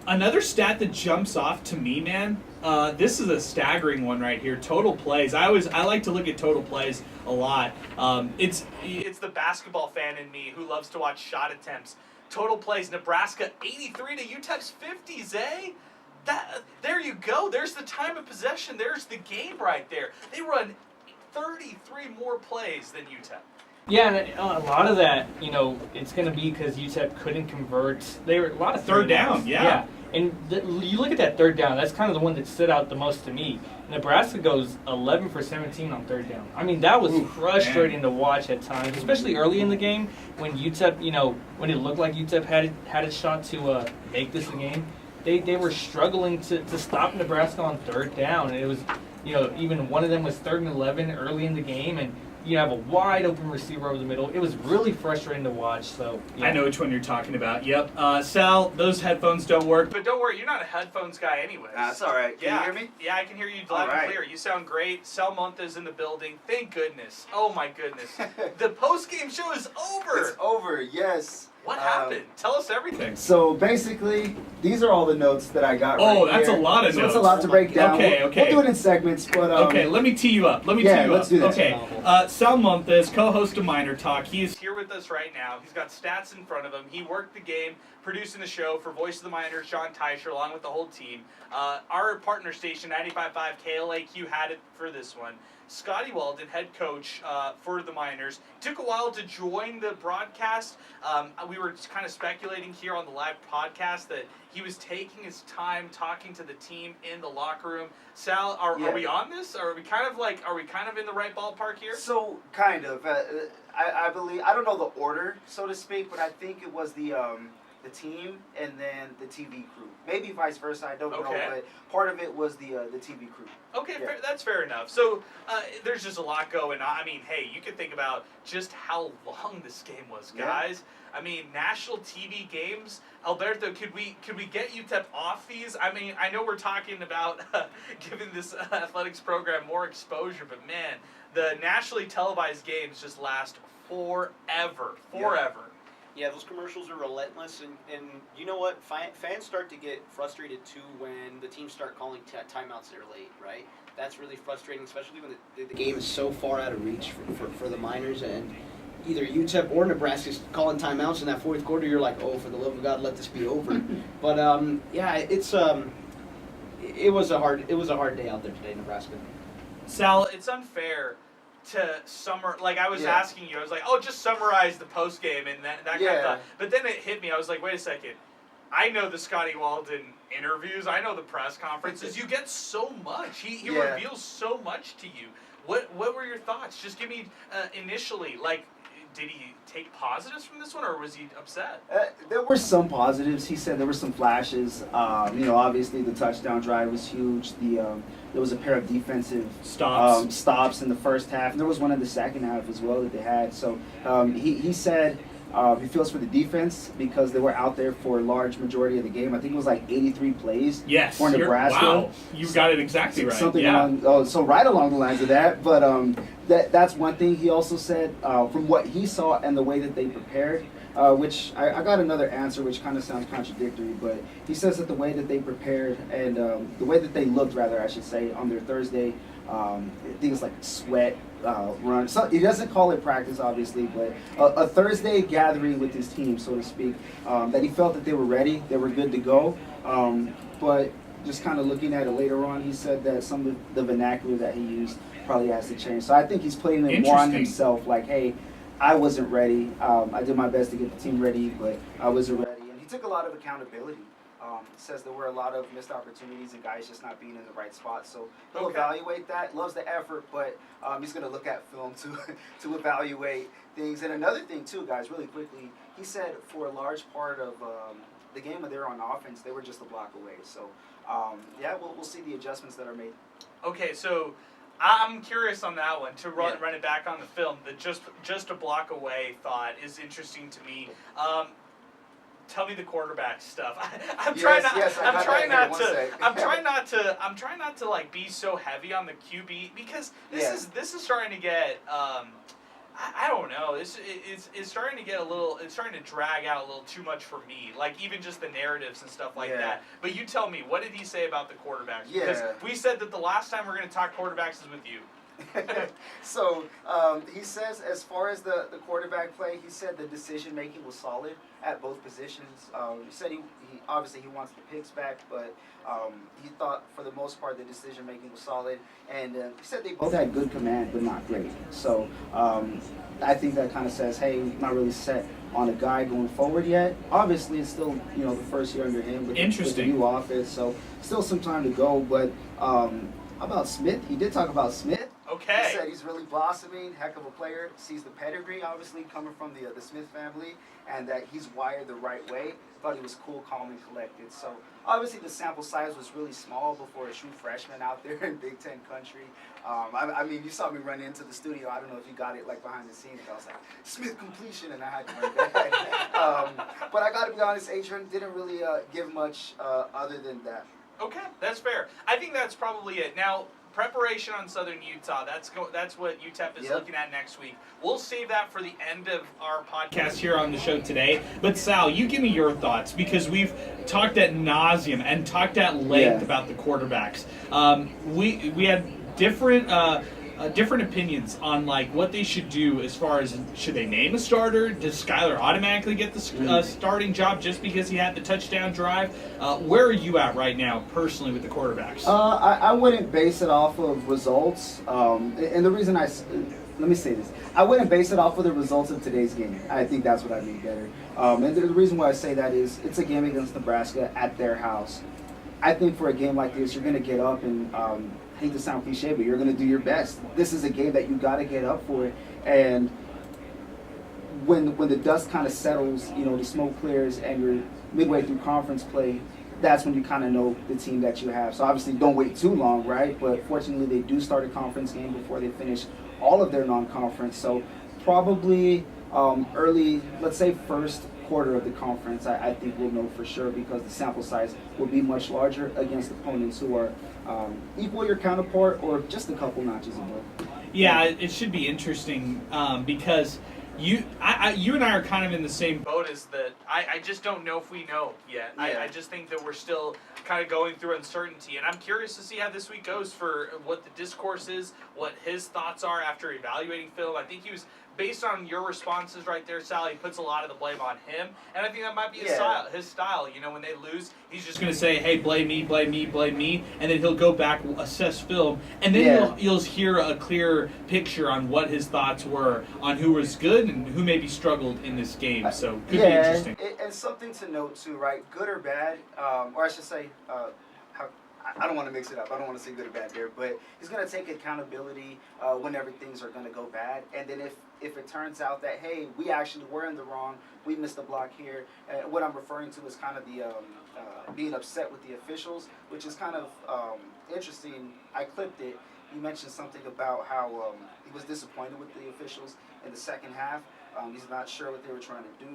Another stat that jumps off to me, man, this is a staggering one right here. Total plays. I like to look at total plays a lot. It's the basketball fan in me who loves to watch shot attempts. Total plays. Nebraska 83 to UTEP's 50s, eh? There you go. There's the time of possession. There's the game right there. They run 33 more plays than UTEP. Yeah, and a lot of that, you know, it's going to be because UTEP couldn't convert. They were a lot of Third down, yeah. And you look at that third down, that's kind of the one that stood out the most to me. Nebraska goes 11 for 17 on third down. I mean, that was frustrating to watch at times, especially early in the game when UTEP, you know, when it looked like UTEP had a shot to make this a game. They were struggling to stop Nebraska on third down, and it was, you know, even one of them was 3rd and 11 early in the game, and you have a wide open receiver over the middle. It was really frustrating to watch. So yeah. I know which one you're talking about. Yep. Sal, those headphones don't work. But don't worry, you're not a headphones guy anyway. That's all right. Can you hear me? Yeah, I can hear you loud and clear. You sound great. Sal Montes in the building. Thank goodness. Oh my goodness. The post-game show is over. It's over, yes. What happened? Tell us everything. So basically, these are all the notes that I got. Oh, right that's here. a lot of so notes. It's a lot to break down. Okay. We'll do it in segments, but okay, let me tee you up. let's do that. Okay, Sal Montes, co-host of MinerTalk, he is here with us right now. He's got stats in front of him. He worked the game, producing the show for Voice of the Miners, Sean Teicher, along with the whole team. Our partner station, 95.5 KLAQ, had it for this one. Scotty Walden, head coach for the Miners, took a while to join the broadcast. We were kind of speculating here on the live podcast that he was taking his time talking to the team in the locker room. Sal, are we on this? Are we kind of in the right ballpark here? So kind of. I believe, I don't know the order, so to speak, but I think it was the team and then the TV crew. Maybe vice versa. I don't know, but part of it was the TV crew. Okay, that's fair enough. So there's just a lot going on. I mean, hey, you can think about just how long this game was, guys. Yeah. I mean, national TV games. Alberto, could we get UTEP off these? I mean, I know we're talking about giving this athletics program more exposure, but man, the nationally televised games just last forever. Yeah, those commercials are relentless, and you know what? Fans start to get frustrated too when the teams start calling timeouts that are late, right? That's really frustrating, especially when the game is so far out of reach for the Miners, and either UTEP or Nebraska's calling timeouts in that fourth quarter. You're like, oh, for the love of God, let this be over. But yeah, it was a hard day out there today in Nebraska. Sal, it's unfair to I was asking you, I was like, oh, just summarize the post game and that kind of stuff. But then it hit me. I was like, wait a second. I know the Scotty Walden interviews. I know the press conferences. You get so much. He reveals so much to you. What were your thoughts? Just give me initially, did he take positives from this one, or was he upset? There were some positives. He said there were some flashes. Obviously the touchdown drive was huge. There was a pair of defensive stops in the first half, and there was one in the second half as well that they had. So he said he feels for the defense because they were out there for a large majority of the game. I think it was like 83 plays for Nebraska. Wow, you got it exactly right. Something right along the lines of that. But that's one thing he also said from what he saw and the way that they prepared. Which I got another answer which kind of sounds contradictory, but he says that the way that they prepared and the way that they looked, rather, I should say, on their Thursday, things like sweat, run. So he doesn't call it practice, obviously, but a Thursday gathering with his team, so to speak, that he felt that they were ready, they were good to go. But just kind of looking at it later on, he said that some of the vernacular that he used probably has to change. So I think he's playing it more on himself, like, hey, I wasn't ready. I did my best to get the team ready, but I wasn't ready. And he took a lot of accountability. Says there were a lot of missed opportunities and guys just not being in the right spot. So he'll evaluate that. Loves the effort, but he's going to look at film to evaluate things. And another thing, too, guys, really quickly, he said for a large part of the game when they were on offense, they were just a block away. So, we'll see the adjustments that are made. Okay, so I'm curious on that one, to run it back on the film. The just a block away thought is interesting to me. Tell me the quarterback stuff. I'm trying not to like be so heavy on the QB because this is starting to get I don't know. It's starting to get it's starting to drag out a little too much for me. Like even just the narratives and stuff like that. But you tell me, what did he say about the quarterbacks? Because we said that the last time we're going to talk quarterbacks is with you. So he says as far as the quarterback play, he said the decision making was solid at both positions. He said he obviously he wants the picks back, but he thought for the most part the decision making was solid, and he said they both had good command but not great. So I think that kind of says, hey, we're not really set on a guy going forward yet. Obviously it's still the first year under him with the new offense, so still some time to go. But about Smith, he did talk about Smith. Okay. He said he's really blossoming, heck of a player, sees the pedigree, obviously, coming from the Smith family, and that he's wired the right way. Thought he was cool, calm, and collected. So, obviously, the sample size was really small before a true freshman out there in Big Ten country. I mean, you saw me run into the studio. I don't know if you got it, like, behind the scenes. I was like, Smith completion, and I had to run back. But I got to be honest, Adrian didn't really give much other than that. Okay, that's fair. I think that's probably it. Now, preparation on Southern Utah, that's what UTEP is looking at next week. We'll save that for the end of our podcast here on the show today. But Sal, you give me your thoughts, because we've talked at nauseum and talked at length about the quarterbacks. We had different different opinions on like what they should do as far as should they name a starter? Does Skyler automatically get the starting job just because he had the touchdown drive? Where are you at right now, personally, with the quarterbacks? I wouldn't base it off of results. And the reason let me say this. I wouldn't base it off of the results of today's game. I think that's what I mean better. And the reason why I say that is it's a game against Nebraska at their house. I think for a game like this, you're going to get up and, I hate to sound cliche, but you're going to do your best. This is a game that you got to get up for. And when the dust kind of settles, the smoke clears and you're midway through conference play, that's when you kind of know the team that you have. So obviously don't wait too long, right? But fortunately they do start a conference game before they finish all of their non-conference. So probably early, let's say first quarter of the conference, I think we'll know for sure because the sample size will be much larger against opponents who are equal your counterpart or just a couple notches above. Yeah, it should be interesting because you and I are kind of in the same boat as that. I just don't know if we know yet. Yeah. I just think that we're still kind of going through uncertainty, and I'm curious to see how this week goes for what the discourse is, what his thoughts are after evaluating film. I think he was, based on your responses right there, Sal, he puts a lot of the blame on him, and I think that might be his style. When they lose, he's just going to say, hey, blame me, blame me, blame me, and then he'll go back, assess film, and then you'll hear a clear picture on what his thoughts were on who was good and who maybe struggled in this game, so could be interesting. And something to note too, right? Good or bad, or I should say, I don't want to mix it up. I don't want to say good or bad there, but he's going to take accountability whenever things are going to go bad. And then if it turns out that, hey, we actually were in the wrong, we missed the block here. What I'm referring to is kind of the being upset with the officials, which is kind of interesting. I clipped it. He mentioned something about how he was disappointed with the officials in the second half. He's not sure what they were trying to do.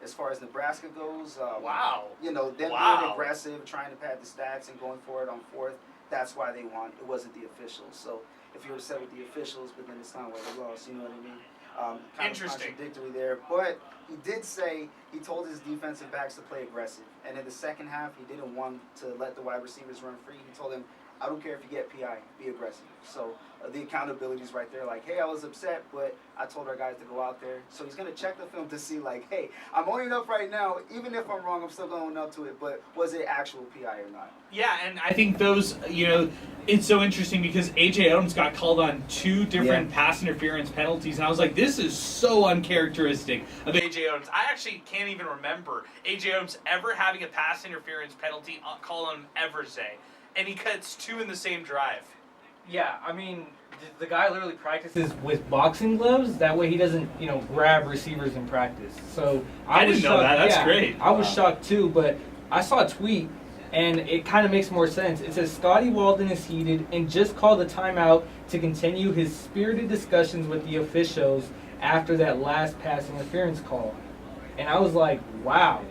As far as Nebraska goes, them being aggressive, trying to pad the stats and going for it on fourth, that's why they won. It wasn't the officials. So if you're upset with the officials, but then it's not why they lost, you know what I mean? Kind Interesting. of contradictory there. But he did say he told his defensive backs to play aggressive. And in the second half, he didn't want to let the wide receivers run free. He told them, I don't care if you get PI, be aggressive. So the accountability is right there. Like, hey, I was upset, but I told our guys to go out there. So he's going to check the film to see, like, hey, I'm owning up right now. Even if I'm wrong, I'm still going up to it. But was it actual PI or not? Yeah, and I think those, it's so interesting because A.J. Adams got called on 2 different pass interference penalties. And I was like, this is so uncharacteristic of A.J. Adams. I actually can't even remember A.J. Adams ever having a pass interference penalty called on him ever, say. And he cuts 2 in the same drive. Yeah, I mean, the guy literally practices with boxing gloves. That way he doesn't, grab receivers in practice. So I didn't know that. That's great. I was shocked too, but I saw a tweet, and it kind of makes more sense. It says, Scotty Walden is heated and just called a timeout to continue his spirited discussions with the officials after that last pass interference call. And I was like, wow.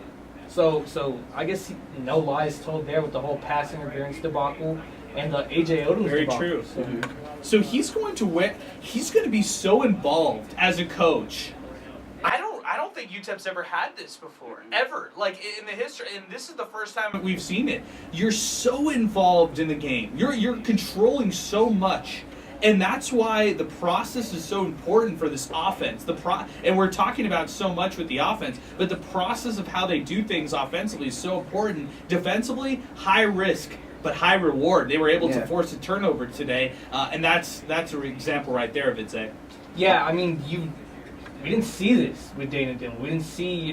So I guess no lies told there with the whole pass interference debacle and the A.J. Adams debacle. Very true. So he's going to be so involved as a coach. I don't think UTEP's ever had this before, ever. Like in the history, and this is the first time we've seen it. You're so involved in the game. You're controlling so much. And that's why the process is so important for this offense. And we're talking about so much with the offense, but the process of how they do things offensively is so important. Defensively, high risk, but high reward. They were able to force a turnover today, and that's an example right there of it, Zay. Yeah, I mean, we didn't see this with Dana Dillon. We didn't see,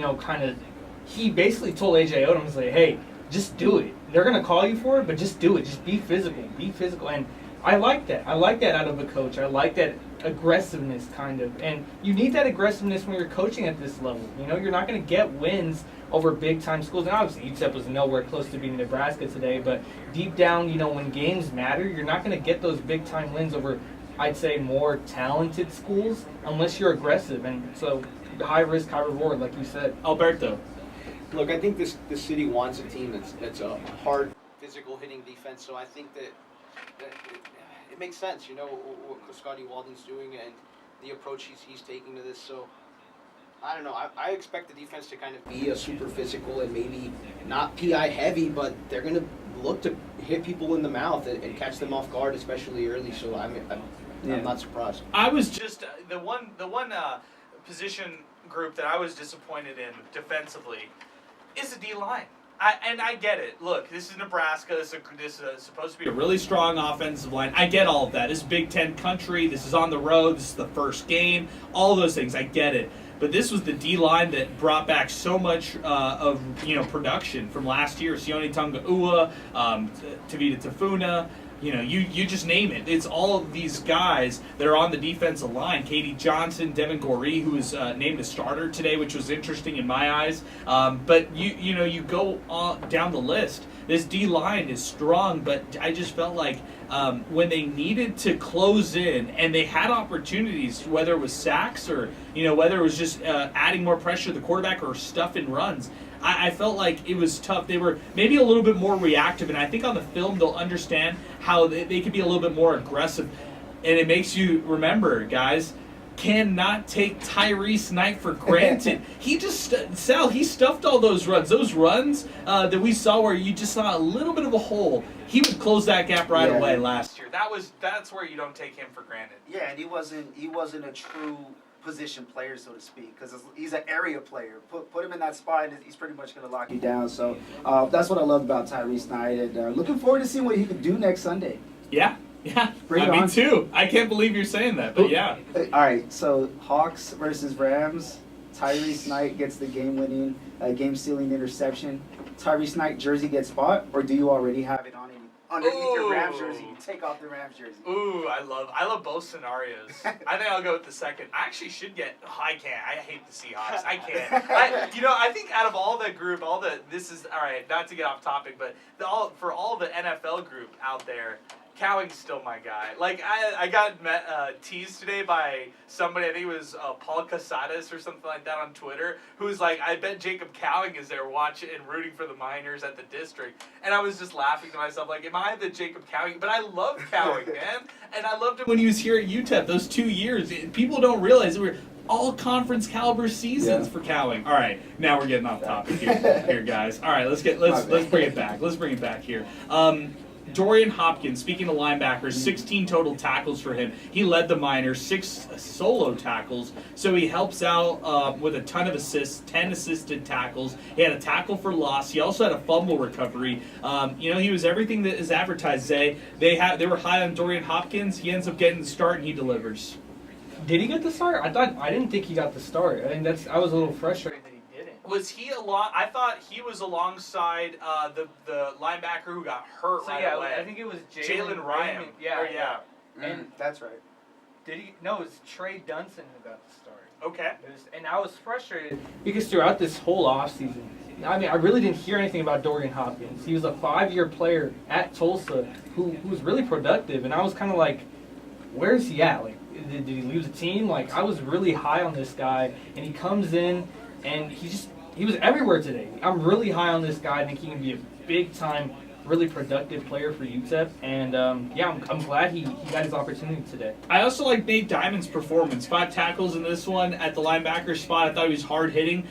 he basically told A.J. Adams, like, hey, just do it. They're going to call you for it, but just do it. Just be physical. Be physical. And I like that. I like that out of a coach. I like that aggressiveness, kind of. And you need that aggressiveness when you're coaching at this level. You're not going to get wins over big-time schools. And obviously, UTEP was nowhere close to beating Nebraska today. But deep down, when games matter, you're not going to get those big-time wins over, I'd say, more talented schools unless you're aggressive. And so, high risk, high reward, like you said. Alberto. Look, I think this city wants a team that's a hard, physical hitting defense. So I think that it makes sense, what Scotty Walden's doing and the approach he's taking to this. So, I don't know. I expect the defense to kind of be a super physical and maybe not PI heavy, but they're going to look to hit people in the mouth and catch them off guard, especially early. So, I'm not surprised. I was just the one position group that I was disappointed in defensively is the D line. I get it. Look, this is Nebraska. This is supposed to be A really strong offensive line. I get all of that. This is Big Ten country. This is on the road. This is the first game. All those things. I get it. But this was the D line that brought back so much of production from last year. Sione Tonga'ua, Tavita Tafuna. You just name it. It's all of these guys that are on the defensive line. Katie Johnson, Devin Goree, who was named a starter today, which was interesting in my eyes. But you go down the list. This D line is strong, but I just felt like when they needed to close in and they had opportunities, whether it was sacks or whether it was just adding more pressure to the quarterback or stuffing runs. I felt like it was tough. They were maybe a little bit more reactive, and I think on the film they'll understand how they could be a little bit more aggressive. And it makes you remember, guys, cannot take Tyrese Knight for granted. He just, he stuffed all those runs. Those runs that we saw where you just saw a little bit of a hole, he would close that gap right away last year. That's where you don't take him for granted. Yeah, and he wasn't a true position player, so to speak, because he's an area player. Put him in that spot, and he's pretty much going to lock you down. So that's what I love about Tyrese Knight, and looking forward to seeing what he can do next Sunday. Yeah. Me too. I can't believe you're saying that, but yeah. All right, so Hawks versus Rams. Tyrese Knight gets the game-winning, game-sealing interception. Tyrese Knight jersey gets bought, or do you already have it on him? Underneath your Rams jersey, you take off the Rams jersey. Ooh, I love both scenarios. I think I'll go with the second. I actually should get. I can't. I hate the Seahawks. I can't. I think out of all the group, this is all right. Not to get off topic, but for all the NFL group out there, Cowing's still my guy. Like, I got teased today by somebody, I think it was Paul Casadas or something like that on Twitter, who's like, I bet Jacob Cowing is there watching and rooting for the Miners at the district. And I was just laughing to myself, like, am I the Jacob Cowing? But I love Cowing, man. And I loved him When he was here at UTEP, those 2 years, people don't realize that we're all conference caliber seasons for Cowing. All right, now we're getting off topic here, guys. All right, let's bring it back. Let's bring it back here. Dorian Hopkins, speaking of linebackers, 16 total tackles for him. He led the Miners, 6 solo tackles, so he helps out with a ton of assists, 10 assisted tackles. He had a tackle for loss. He also had a fumble recovery. He was everything that is advertised. They were high on Dorian Hopkins. He ends up getting the start, and he delivers. Did he get the start? I didn't think he got the start. I was a little frustrated that he didn't. Was he I thought he was alongside the linebacker who got hurt away. I think it was Jalen Ryan. Yeah. And that's right. Did he? No, it was Trey Dunson who got the start. Okay. And I was frustrated because throughout this whole offseason, I really didn't hear anything about Dorian Hopkins. He was a 5-year player at Tulsa who was really productive, and I was kind of like, where's he at? Like, did he leave the team? Like, I was really high on this guy, and he comes in, and he was everywhere today. I'm really high on this guy. I think he can be a big-time, really productive player for UTEP. And, I'm glad he got his opportunity today. I also like Nate Diamond's performance. 5 tackles in this one at the linebacker spot. I thought he was hard-hitting.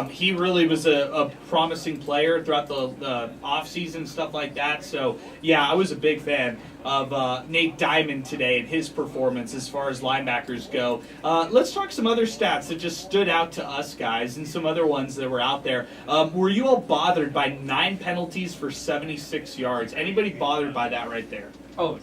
He really was a promising player throughout the offseason, stuff like that. So, yeah, I was a big fan of Nate Diamond today and his performance as far as linebackers go. Let's talk some other stats that just stood out to us, guys, and some other ones that were out there. Were you all bothered by 9 penalties for 76 yards? Anybody bothered by that right there? Oh,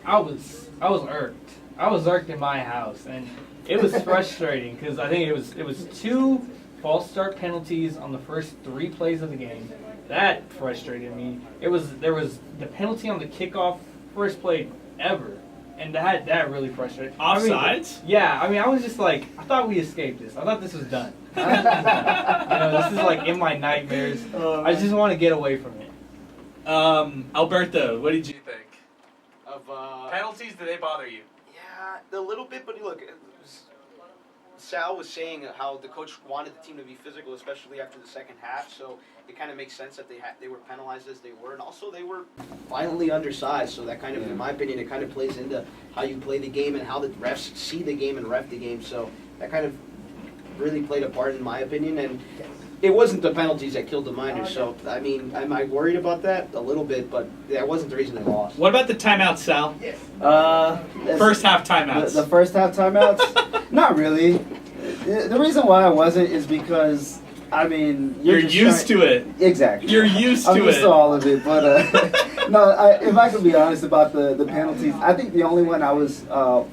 I was irked. I was irked in my house, and it was frustrating because I think it was 2 false start penalties on the first 3 plays of the game. That frustrated me. There was the penalty on the kickoff, first play ever, and that really frustrated me. Offsides? I was just like, I thought we escaped this. I thought this was done. This is like in my nightmares. I just want to get away from it. Alberto, what did you think? Of Penalties, did they bother you? Yeah, a little bit, but look, Sal was saying how the coach wanted the team to be physical, especially after the second half, so it kind of makes sense that they were penalized as they were, and also they were violently undersized, so that kind of, in my opinion, it kind of plays into how you play the game and how the refs see the game and ref the game, so that kind of really played a part in my opinion, and it wasn't the penalties that killed the Miners. So I mean, am I worried about that? A little bit, but that wasn't the reason they lost. What about the timeouts, Sal? First half timeouts. The first half timeouts? Not really. The reason why I wasn't is because, I mean, you're used to it. Exactly. You're used to I'm used to all of it, but no. If I could be honest about the penalties, I think the only one I was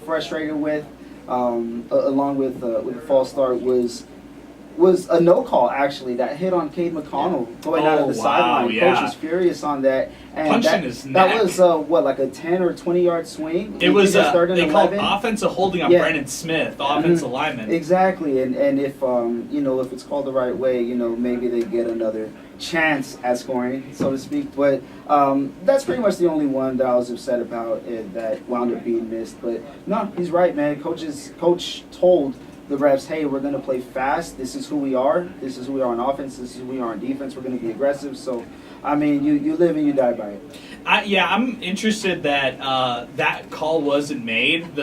frustrated with, along with the false start, was a no call actually that hit on Cade McConnell going out of the sideline. Yeah. Coach was furious on that, and Punching his neck. that was like a 10 or 20 yard swing. It was they called offensive holding on Brennan Smith, the offensive lineman. Exactly, and if if it's called the right way, maybe they get another chance at scoring, so to speak. But that's pretty much the only one that I was upset about that wound up being missed. But no, he's right, man. Coach told the refs, hey, we're going to play fast. This is who we are. This is who we are on offense. This is who we are on defense. We're going to be aggressive. So, I mean, you live and you die by it. I'm interested that that call wasn't made.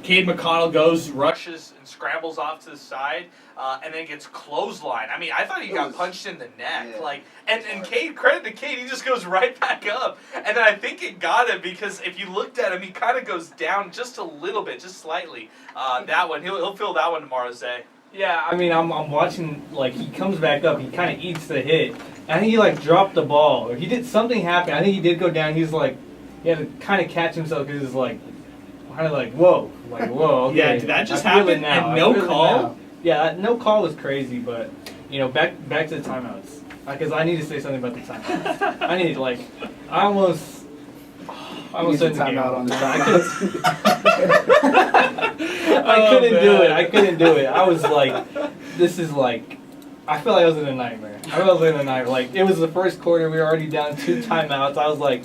Cade McConnell goes, rushes, and scrambles off to the side, and then gets clotheslined. I mean, I thought he got punched in the neck. Yeah. And Cade, credit to Cade, he just goes right back up. And then I think it got him because if you looked at him, he kind of goes down just a little bit, just slightly. That one, he'll feel that one tomorrow, Zay. Yeah, I mean, I'm watching, he comes back up, he kind of eats the hit. I think he, dropped the ball. Or he did something happen. I think he did go down. He had to kind of catch himself because he was, kind of whoa. Whoa, okay. Yeah, did that just happen? And no call? Yeah, no call was crazy, but, back to the timeouts. Because I need to say something about the timeouts. I need, I almost said the game out on the timeouts. I couldn't do it. I was this is I felt like I was in a nightmare. It was the first quarter. We were already down 2 timeouts. I was like,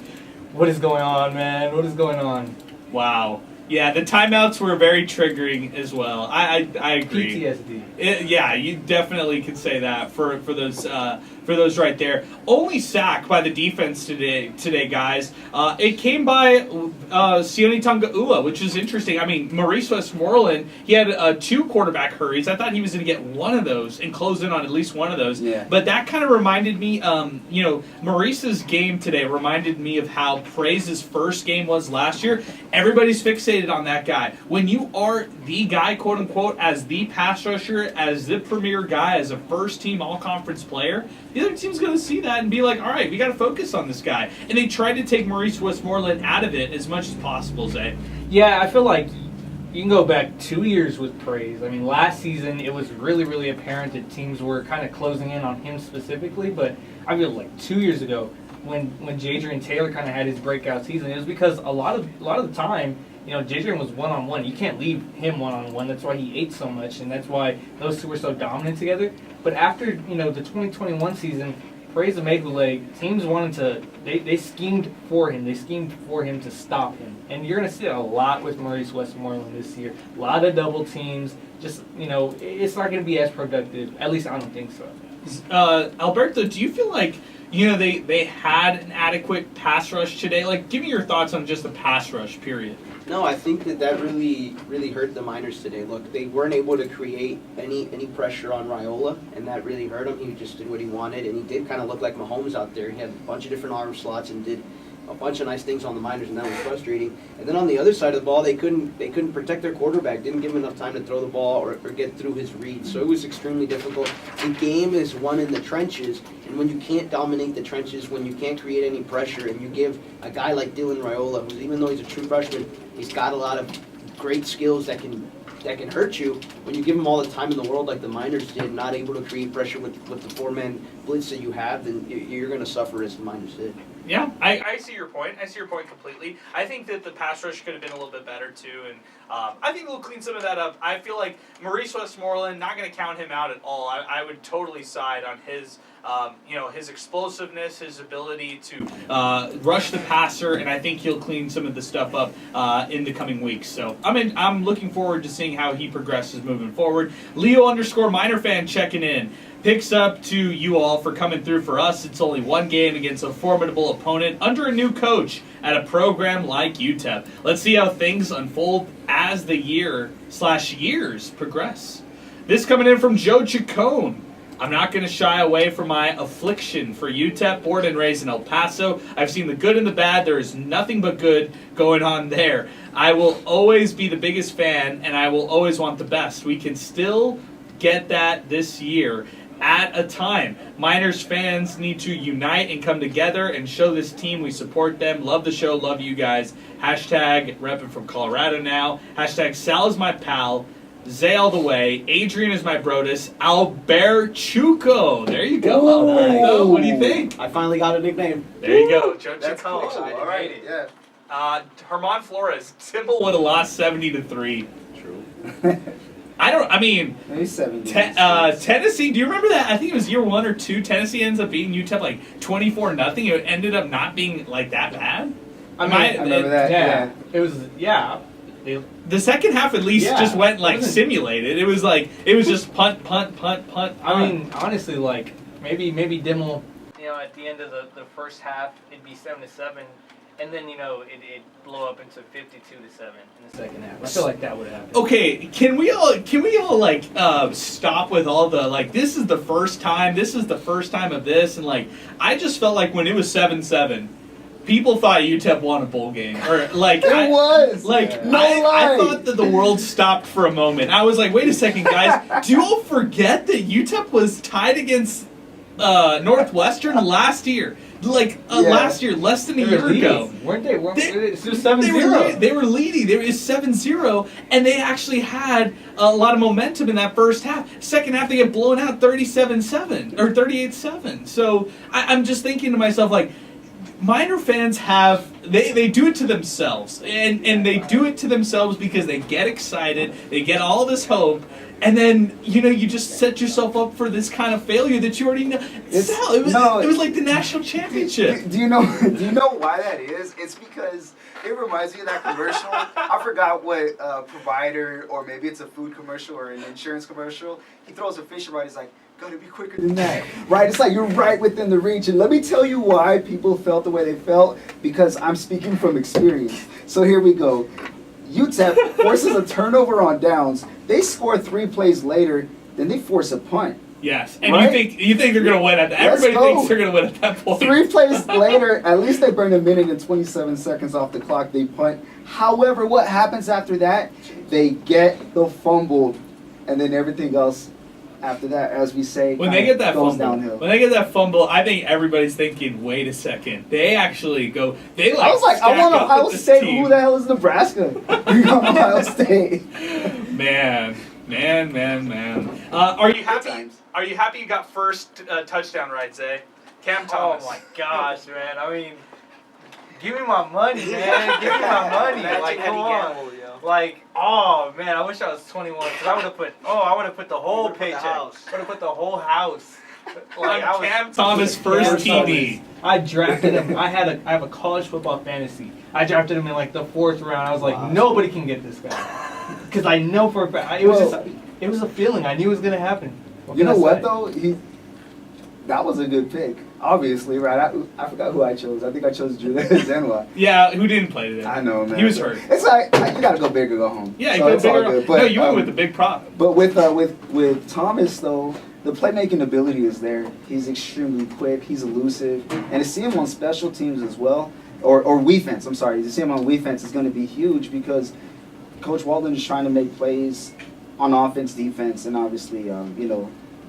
what is going on, man? What is going on? Wow. Yeah, the timeouts were very triggering as well. I agree. PTSD. You definitely could say that for those right there. Only sack by the defense today, guys. It came by Sione Tonga'ua, which is interesting. I mean, Maurice Westmoreland, he had 2 quarterback hurries. I thought he was going to get one of those and close in on at least one of those. Yeah. But that kind of reminded me, Maurice's game today reminded me of how Praise's first game was last year. Everybody's fixated on that guy. When you are the guy, quote unquote, as the pass rusher, as the premier guy, as a first team all conference player, the other team's going to see that and be like, all right, we got to focus on this guy. And they tried to take Maurice Westmoreland out of it as much as possible, Zay. Yeah, I feel like you can go back 2 years with Praise. I mean, last season it was really, really apparent that teams were kind of closing in on him specifically. But I feel like 2 years ago, when Jadrian Taylor kind of had his breakout season, it was because a lot of the time, Jadrian was one-on-one. You can't leave him one-on-one. That's why he ate so much, and that's why those two were so dominant together. But after, the 2021 season, Praise and Megule, teams wanted to, they schemed for him. They schemed for him to stop him. And you're going to see it a lot with Maurice Westmoreland this year. A lot of double teams. Just, it's not going to be as productive. At least I don't think so. Alberto, do you feel like, they had an adequate pass rush today? Give me your thoughts on just the pass rush, period. No, I think that really, really hurt the Miners today. Look, they weren't able to create any pressure on Raiola, and that really hurt him. He just did what he wanted, and he did kind of look like Mahomes out there. He had a bunch of different arm slots and did a bunch of nice things on the Miners, and that was frustrating. And then on the other side of the ball, they couldn't protect their quarterback. Didn't give him enough time to throw the ball or get through his read. So it was extremely difficult. The game is won in the trenches, and when you can't dominate the trenches, when you can't create any pressure, and you give a guy like Dylan Raiola, who's, even though he's a true freshman, he's got a lot of great skills that can hurt you. When you give him all the time in the world like the Miners did, not able to create pressure with the 4-man blitz that you have, then you're going to suffer as the Miners did. Yeah, I see your point. I see your point completely. I think that the pass rush could have been a little bit better too, and I think we'll clean some of that up. I feel like Maurice Westmoreland, not going to count him out at all. I would totally side on his, his explosiveness, his ability to rush the passer, and I think he'll clean some of the stuff up in the coming weeks. So I'm looking forward to seeing how he progresses moving forward. Leo_MinerFan checking in. Picks up to you all for coming through for us. It's only one game against a formidable opponent under a new coach at a program like UTEP. Let's see how things unfold as the years progress. This coming in from Joe Chacon. I'm not going to shy away from my affliction for UTEP, born and raised in El Paso. I've seen the good and the bad. There is nothing but good going on there. I will always be the biggest fan, and I will always want the best. We can still get that this year at a time. Miners fans need to unite and come together and show this team we support them. Love the show. Love you guys. Hashtag repping from Colorado now. Hashtag Sal is my pal. Zay all the way. Adrian is my Broaddus. Alberchuco. There you go. Alberto. What do you think? I finally got a nickname. There you go. Joe That's Chico. cool. All right, yeah. Herman Flores. Simple would have lost 70-3. True. I mean, Maybe 70. Tennessee, do you remember that? I think it was year 1 or 2. Tennessee ends up beating UTEP like 24-0. It ended up not being like that bad. I remember that. Yeah. It was, yeah. The second half at least Yeah, just went like wasn't- simulated. It was just punt, punt, punt, punt. I mean, honestly, like, maybe Dimmel, you know, at the end of the first half, it'd be 7-7. And then, you know, it blow up into 52-7 in the second half. I feel like that would happen. Okay, can we all like stop with all the like this is the first time of this, and like I just felt like when it was 7-7, people thought UTEP won a bowl game, or like It was. like No I lie. thought that the world stopped for a moment. I was like, wait a second, guys, do you all forget that UTEP was tied against Northwestern last year? Like last year, less than a year ago. Weren't they? It was They 7-0. were leading. It was 7-0, and they actually had a lot of momentum in that first half. Second half, they get blown out 37-7 or 38-7. So I'm just thinking to myself, like, Miner fans have they do it to themselves, and they do it to themselves because they get excited, they get all this hope. And then, you know, you just set yourself up for this kind of failure that you already know. Sal, it was like the national championship. Do you know why that is? It's because it reminds me of that commercial. I forgot what provider, or maybe it's a food commercial or an insurance commercial. He throws a fish rod. He's like, gotta be quicker than that, right? It's like you're right within the reach. And let me tell you why people felt the way they felt, because I'm speaking from experience. So here we go. UTEP forces a turnover on downs. They score 3 plays later, then they force a punt. Yes, and Right? you think they're gonna win at that? Let's Everybody go. thinks they're gonna win at that point. 3 plays later, at least they burn 1 minute and 27 seconds off the clock. They punt. However, what happens after that? They get the fumble, and then everything else after that, as we say, When they get that goes fumble, downhill. I think everybody's thinking, wait a second. They actually go. They like. I was like, I stack want up Ohio with this State. team. Who the hell is Nebraska? We got Ohio State. Man. Are you happy? times. Are you happy you got first touchdown right, Zay? Cam Thomas. Oh my gosh, man! I mean, give me my money, man! Give me my money! Like, come on! Like, oh man, I wish I was 21 because I would have put the whole paycheck. Would have put the whole house. Like, I was, Cam Thomas first Cam TD. I drafted him. I have a college football fantasy. I drafted him in like the 4th round. I was like, nobody can get this guy, because I know for a fact it was a feeling. I knew it was gonna happen. You know what say? though? That was a good pick. Obviously, right? I forgot who I chose. I think I chose Julius Zenwa. Yeah, who didn't play today? I know, man. He was hurt. It's like you gotta go big or go home. Yeah, so you it's all bigger. good. But, No, you went with the big prop. But with Thomas though, the playmaking ability is there. He's extremely quick. He's elusive, and to see him on special teams as well, or defense. I'm sorry, to see him on defense is going to be huge because Coach Walden is trying to make plays on offense, defense, and obviously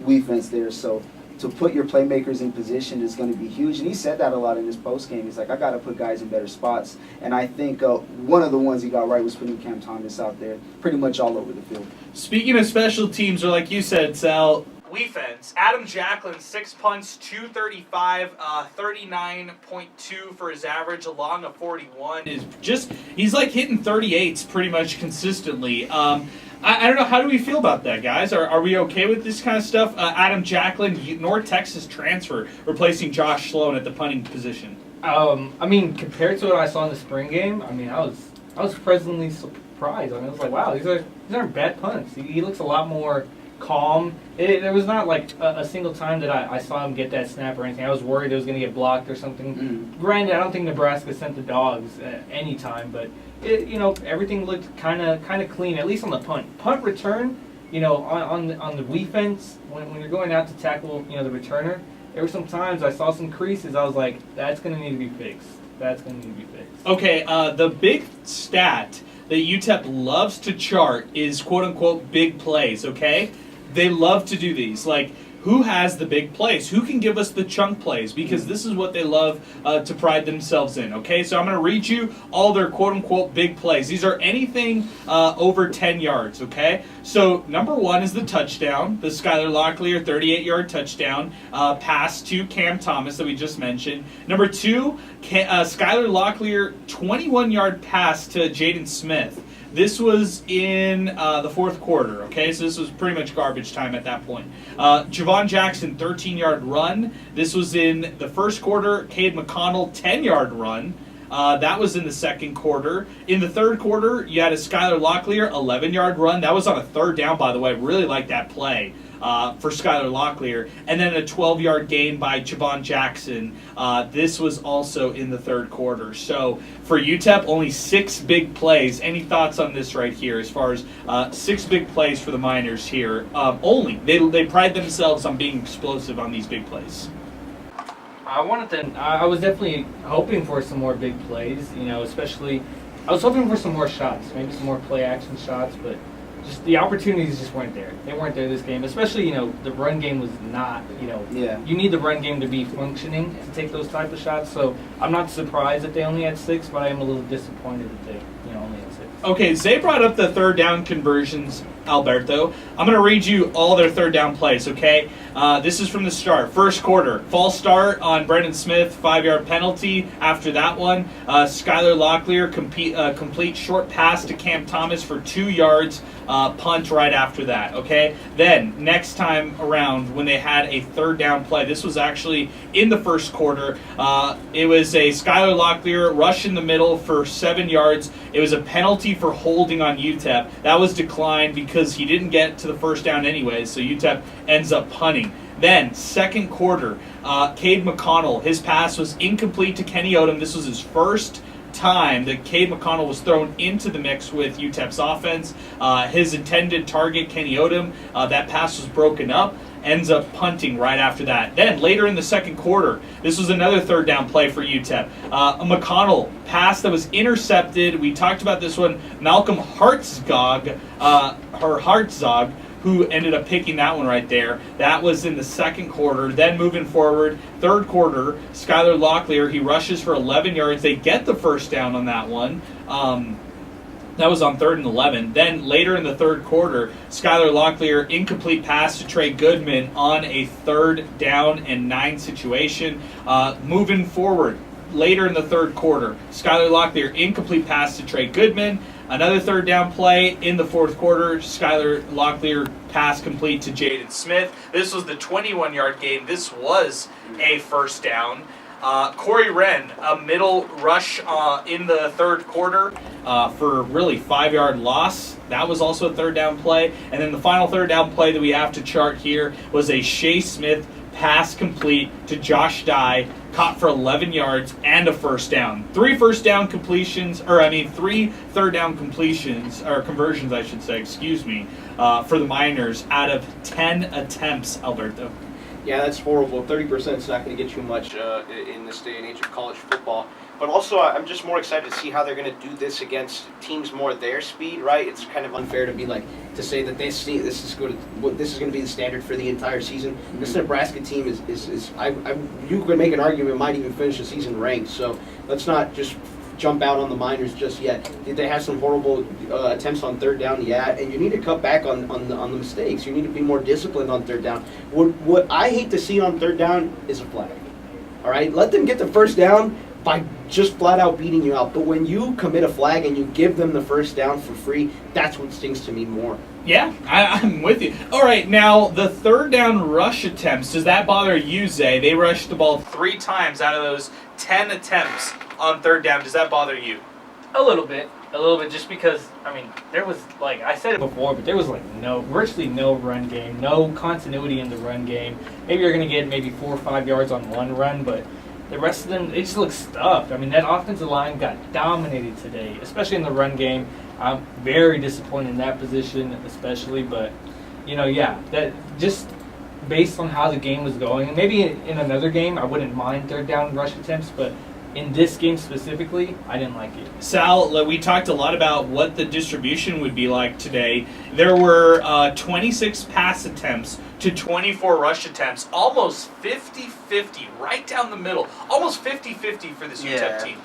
defense there. So to put your playmakers in position is going to be huge. And he said that a lot in his post game. He's like, I got to put guys in better spots. And I think one of the ones he got right was putting Cam Thomas out there pretty much all over the field. Speaking of special teams, or like you said, Sal. Defense. Adam Jacklin, 6 punts, 235, 39.2 for his average, along a 41. He's like hitting 38s pretty much consistently. I don't know, how do we feel about that, guys? Are we okay with this kind of stuff? Adam Jacklin, North Texas transfer, replacing Josh Sloan at the punting position. I mean, compared to what I saw in the spring game, I mean, I was pleasantly surprised. I mean, I was like, wow, these aren't bad punts. He looks a lot more calm. There was not like a single time that I saw him get that snap or anything. I was worried it was going to get blocked or something. Granted, I don't think Nebraska sent the dogs at any time, but everything looked kind of clean, at least on the punt. Punt return, on the defense, when you're going out to tackle, the returner, there were some times I saw some creases. I was like, that's going to need to be fixed. That's going to need to be fixed. Okay, the big stat that UTEP loves to chart is quote-unquote big plays, okay? They love to do these. Like, who has the big plays? Who can give us the chunk plays? Because this is what they love to pride themselves in, okay? So I'm going to read you all their quote-unquote big plays. These are anything over 10 yards, okay? So number 1 is the touchdown, the Skylar Locklear 38-yard touchdown pass to Cam Thomas that we just mentioned. Number 2, Skylar Locklear 21-yard pass to Jaden Smith. This was in the fourth quarter, okay? So this was pretty much garbage time at that point. Javon Jackson, 13-yard run. This was in the first quarter. Cade McConnell, 10-yard run. That was in the second quarter. In the third quarter, you had a Skylar Locklear 11-yard run. That was on a third down, by the way. Really like that play for Skylar Locklear. And then a 12-yard gain by Javon Jackson. This was also in the third quarter. So for UTEP, only 6 big plays. Any thoughts on this right here as far as 6 big plays for the Miners here? Only. They pride themselves on being explosive on these big plays. I was definitely hoping for some more big plays, especially I was hoping for some more shots, maybe some more play action shots, but just the opportunities just weren't there. They weren't there this game, especially, the run game was not, Yeah. You need the run game to be functioning to take those type of shots, so I'm not surprised that they only had 6, but I am a little disappointed that they, only had 6. Okay, Zay brought up the third down conversions, Alberto. I'm going to read you all their third down plays, okay? This is from the start. First quarter, false start on Brendan Smith, 5-yard penalty. After that one, Skylar Locklear complete short pass to Cam Thomas for 2 yards, punt right after that, okay? Then, next time around, when they had a third down play, this was actually in the first quarter. It was a Skylar Locklear rush in the middle for 7 yards. It was a penalty for holding on UTEP. That was declined because he didn't get to the first down anyway, so UTEP ends up punting. Then, second quarter, Cade McConnell, his pass was incomplete to Kenny Odom. This was his first time that Cade McConnell was thrown into the mix with UTEP's offense. His intended target, Kenny Odom, that pass was broken up, ends up punting right after that. Then, later in the second quarter, this was another third down play for UTEP. A McConnell pass that was intercepted. We talked about this one. Malcolm Hartzog, who ended up picking that one right there. That was in the second quarter. Then moving forward, third quarter, Skylar Locklear, he rushes for 11 yards. They get the first down on that one. That was on 3rd and 11. Then later in the third quarter, Skylar Locklear, incomplete pass to Trey Goodman on a 3rd down and 9 situation. Moving forward, later in the third quarter, Skylar Locklear, incomplete pass to Trey Goodman. Another third down play in the fourth quarter. Skylar Locklear pass complete to Jaden Smith. This was the 21-yard gain. This was a first down. Corey Wren, a middle rush in the third quarter for really 5-yard loss. That was also a third down play. And then the final third down play that we have to chart here was a Shea Smith pass complete to Josh Dye, caught for 11 yards and a first down. 3 third down completions, or conversions, I should say, for the Miners out of 10 attempts, Alberto. Yeah, that's horrible. 30% is not going to get you much in this day and age of college football. But also, I'm just more excited to see how they're going to do this against teams more their speed, right? It's kind of unfair to say that this is going to be the standard for the entire season. This Nebraska team you could make an argument might even finish the season ranked. So let's not just jump out on the Miners just yet. Did they have some horrible attempts on third down? Yeah, and you need to cut back on the mistakes. You need to be more disciplined on third down. What I hate to see on third down is a flag. All right, let them get the first down by just flat out beating you out. But when you commit a flag and you give them the first down for free, that's what stings to me more. Yeah, I'm with you. All right, now the third down rush attempts, does that bother you, Zay? They rushed the ball 3 times out of those 10 attempts on third down. Does that bother you? A little bit, just because, there was, like I said it before, but there was virtually no run game, no continuity in the run game. Maybe you're going to get maybe 4 or 5 yards on one run, but the rest of them, they just look stuffed. That offensive line got dominated today, especially in the run game. I'm very disappointed in that position, especially, but that just based on how the game was going, and maybe in another game I wouldn't mind third down rush attempts, but in this game specifically, I didn't like it. Sal, we talked a lot about what the distribution would be like today. There were 26 pass attempts to 24 rush attempts, almost 50-50, right down the middle. Almost 50-50 for this UTEP team.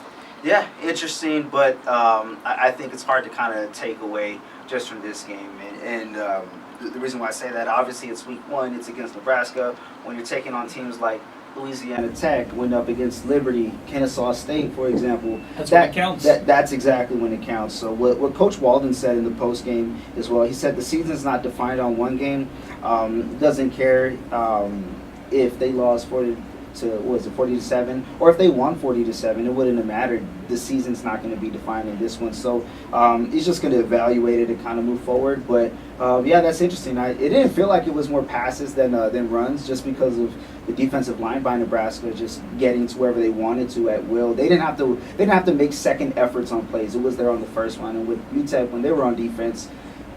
Yeah, interesting, but I think it's hard to kind of take away just from this game. And the reason why I say that, obviously it's week 1, it's against Nebraska. When you're taking on teams like Louisiana Tech, went up against Liberty, Kennesaw State, for example. When it counts. That's exactly when it counts. So what Coach Walden said in the post game as well, he said the season's not defined on one game. Doesn't care if they lost 40-7, or if they won 40-7, it wouldn't have mattered. The season's not going to be defined in this one. So he's just going to evaluate it and kind of move forward. But yeah, that's interesting. It didn't feel like it was more passes than runs, just because of the defensive line by Nebraska just getting to wherever they wanted to at will. They didn't have to make second efforts on plays. It was there on the first one. And with UTEP, when they were on defense,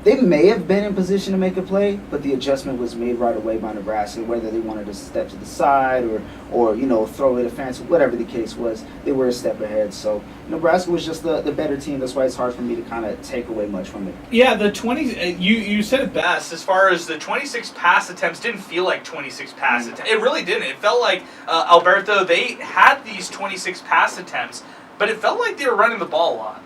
they may have been in position to make a play, but the adjustment was made right away by Nebraska. Whether they wanted to step to the side or throw it a fancy, whatever the case was, they were a step ahead. So Nebraska was just the better team. That's why it's hard for me to kind of take away much from it. Yeah, the 20. You said it best. As far as the 26 pass attempts, didn't feel like 26 pass attempts. It really didn't. It felt like Alberto. They had these 26 pass attempts, but it felt like they were running the ball a lot.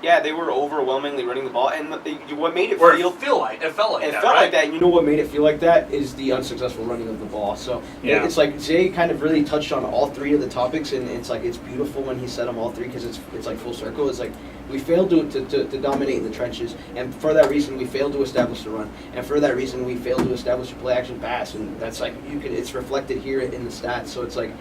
Yeah, they were overwhelmingly running the ball, and what made it felt like that, right? And you know what made it feel like that is the unsuccessful running of the ball. So yeah. It's like Zay kind of really touched on all three of the topics, and it's like it's beautiful when he said them all three, because it's like full circle. It's like we failed to dominate in the trenches, and for that reason we failed to establish the run, and for that reason we failed to establish a play action pass, and that's like it's reflected here in the stats. So it's like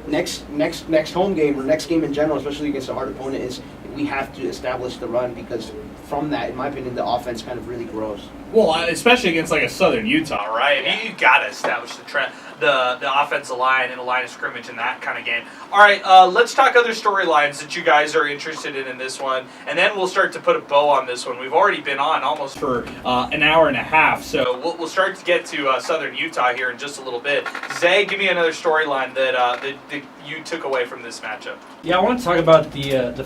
next home game, or next game in general, especially against a hard opponent, is we have to establish the run, because from that, in my opinion, the offense kind of really grows. Well, especially against like a Southern Utah, right? Yeah. I mean, you got to establish the offensive line and the line of scrimmage in that kind of game. All right, let's talk other storylines that you guys are interested in this one, and then we'll start to put a bow on this one. We've already been on almost for an hour and a half, so we'll start to get to Southern Utah here in just a little bit. Zay, give me another storyline that you took away from this matchup. Yeah, I want to talk about the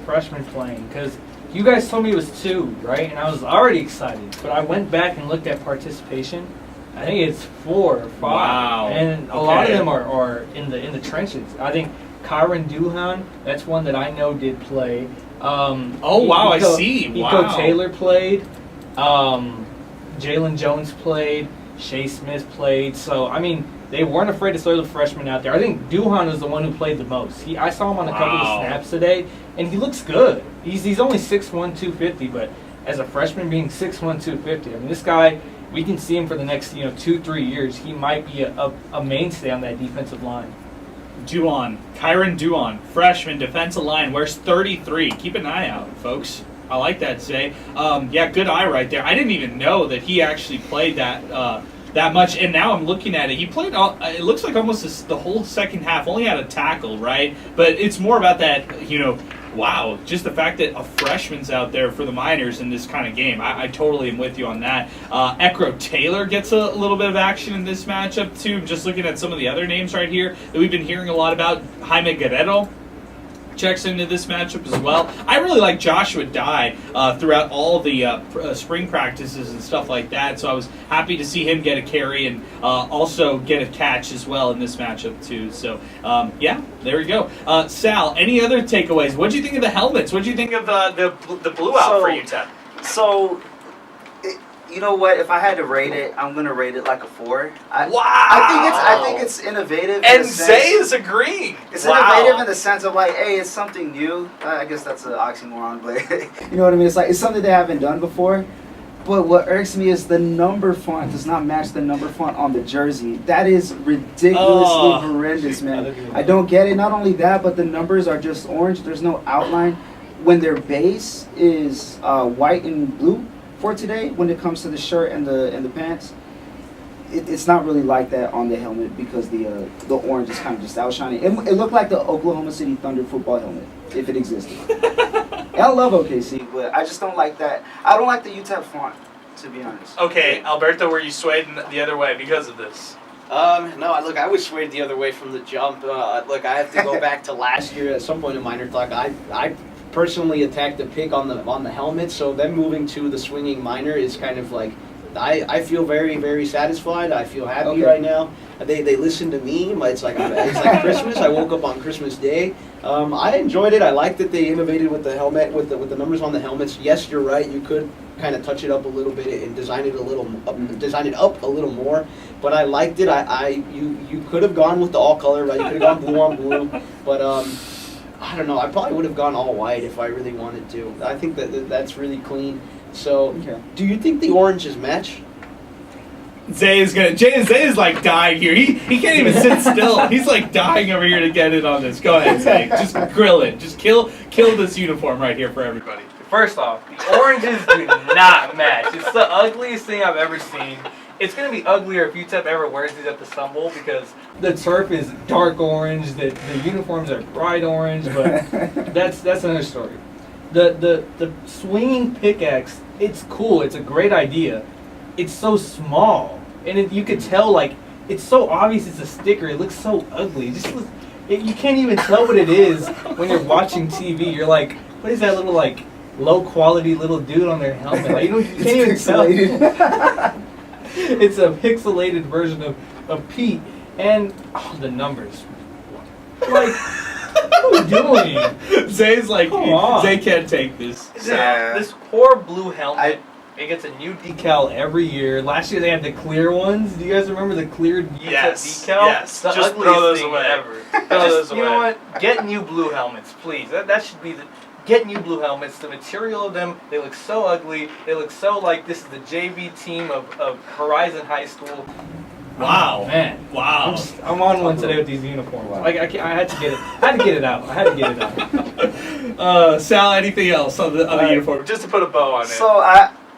freshman playing, because you guys told me it was 2, right? And I was already excited, but I went back and looked at participation. I think it's 4 or 5. Wow. And a lot of them are in the trenches. I think Kyron Duhan, that's one that I know did play. I see. Wow. Nico Taylor played. Jalen Jones played. Shea Smith played. So, I mean, they weren't afraid to throw the freshman out there. I think Duhan was the one who played the most. I saw him on a couple of snaps today, and he looks good. He's only 6'1", 250, but as a freshman being 6'1", 250, I mean, this guy, we can see him for the next 2-3 years. He might be a mainstay on that defensive line. Kyron Duhan, freshman defensive line, wears 33. Keep an eye out, folks. I like that, Zay. Yeah, good eye right there. I didn't even know that he actually played that much, and now I'm looking at it. He played it looks like almost the whole second half. Only had a tackle, right? But it's more about that, wow, just the fact that a freshman's out there for the Miners in this kind of game. I totally am with you on that. Ekro Taylor gets a little bit of action in this matchup, too. Just looking at some of the other names right here that we've been hearing a lot about. Jaime Guerrero checks into this matchup as well. I really like Joshua Dye throughout all the spring practices and stuff like that, so I was happy to see him get a carry and also get a catch as well in this matchup too. So yeah, there we go. Sal, any other takeaways? What do you think of the helmets? What do you think of the blue out for UTEP? So, you know what? If I had to rate it, I'm gonna rate it like a 4. Wow! I think it's innovative. And Zay is agreeing. It's innovative in the sense of like, hey, it's something new. I guess that's an oxymoron, but you know what I mean. It's like it's something they haven't done before. But what irks me is the number font does not match the number font on the jersey. That is ridiculously horrendous, man. I don't get it. Not only that, but the numbers are just orange. There's no outline. When their base is white and blue for today, when it comes to the shirt and the pants, it's not really like that on the helmet, because the orange is kind of just outshining. It looked like the Oklahoma City Thunder football helmet, if it existed. And I love OKC, but I just don't like that. I don't like the UTEP font. to be honest. Okay, Alberto, were you swayed the other way because of this? No, look, I was swayed the other way from the jump. Look, I have to go back to last year at some point in MinerTalk. I personally attacked the pick on the helmet, so them moving to the swinging Miner is kind of like, I feel very, very satisfied. I feel happy right now. They listen to me. It's like Christmas. I woke up on Christmas Day. I enjoyed it. I liked that they innovated with the helmet, with the numbers on the helmets. Yes, you're right. You could kind of touch it up a little bit and design it up a little more. But I liked it. You could have gone with the all color, right? You could have gone blue on blue. But I don't know. I probably would have gone all white if I really wanted to. I think that's really clean. So, do you think the oranges match? Zay is like dying here. He can't even sit still. He's like dying over here to get in on this. Go ahead, Zay. Just grill it. Just kill this uniform right here for everybody. First off, the oranges do not match. It's the ugliest thing I've ever seen. It's going to be uglier if UTEP ever wears these at the Sun Bowl because the turf is dark orange, the uniforms are bright orange, but that's another story. The swinging pickaxe, it's cool. It's a great idea. It's so small, and you could tell, like, it's so obvious it's a sticker. It looks so ugly. You can't even tell what it is when you're watching TV. You're like, what is that little, like, low-quality little dude on their helmet? Like, you can't even tell. It's a pixelated version of Pete, and the numbers. Like, what are we doing? Zay's like, Come on. Zay can't take this. This poor blue helmet. It gets a new decal every year. Last year they had the clear ones. Do you guys remember the clear decal? Yes. The Just ugliest throw those thing away. ever. Throw those You know away. what? Get new blue helmets, please. That should be get new blue helmets. The material of them, they look so ugly. They look so like this is the JV team of Horizon High School. Wow. Oh, man. Wow. I'm on one today with these uniforms. Like I had to get it. I had to get it out. Sal, anything else on the uniform? Just to put a bow on it. So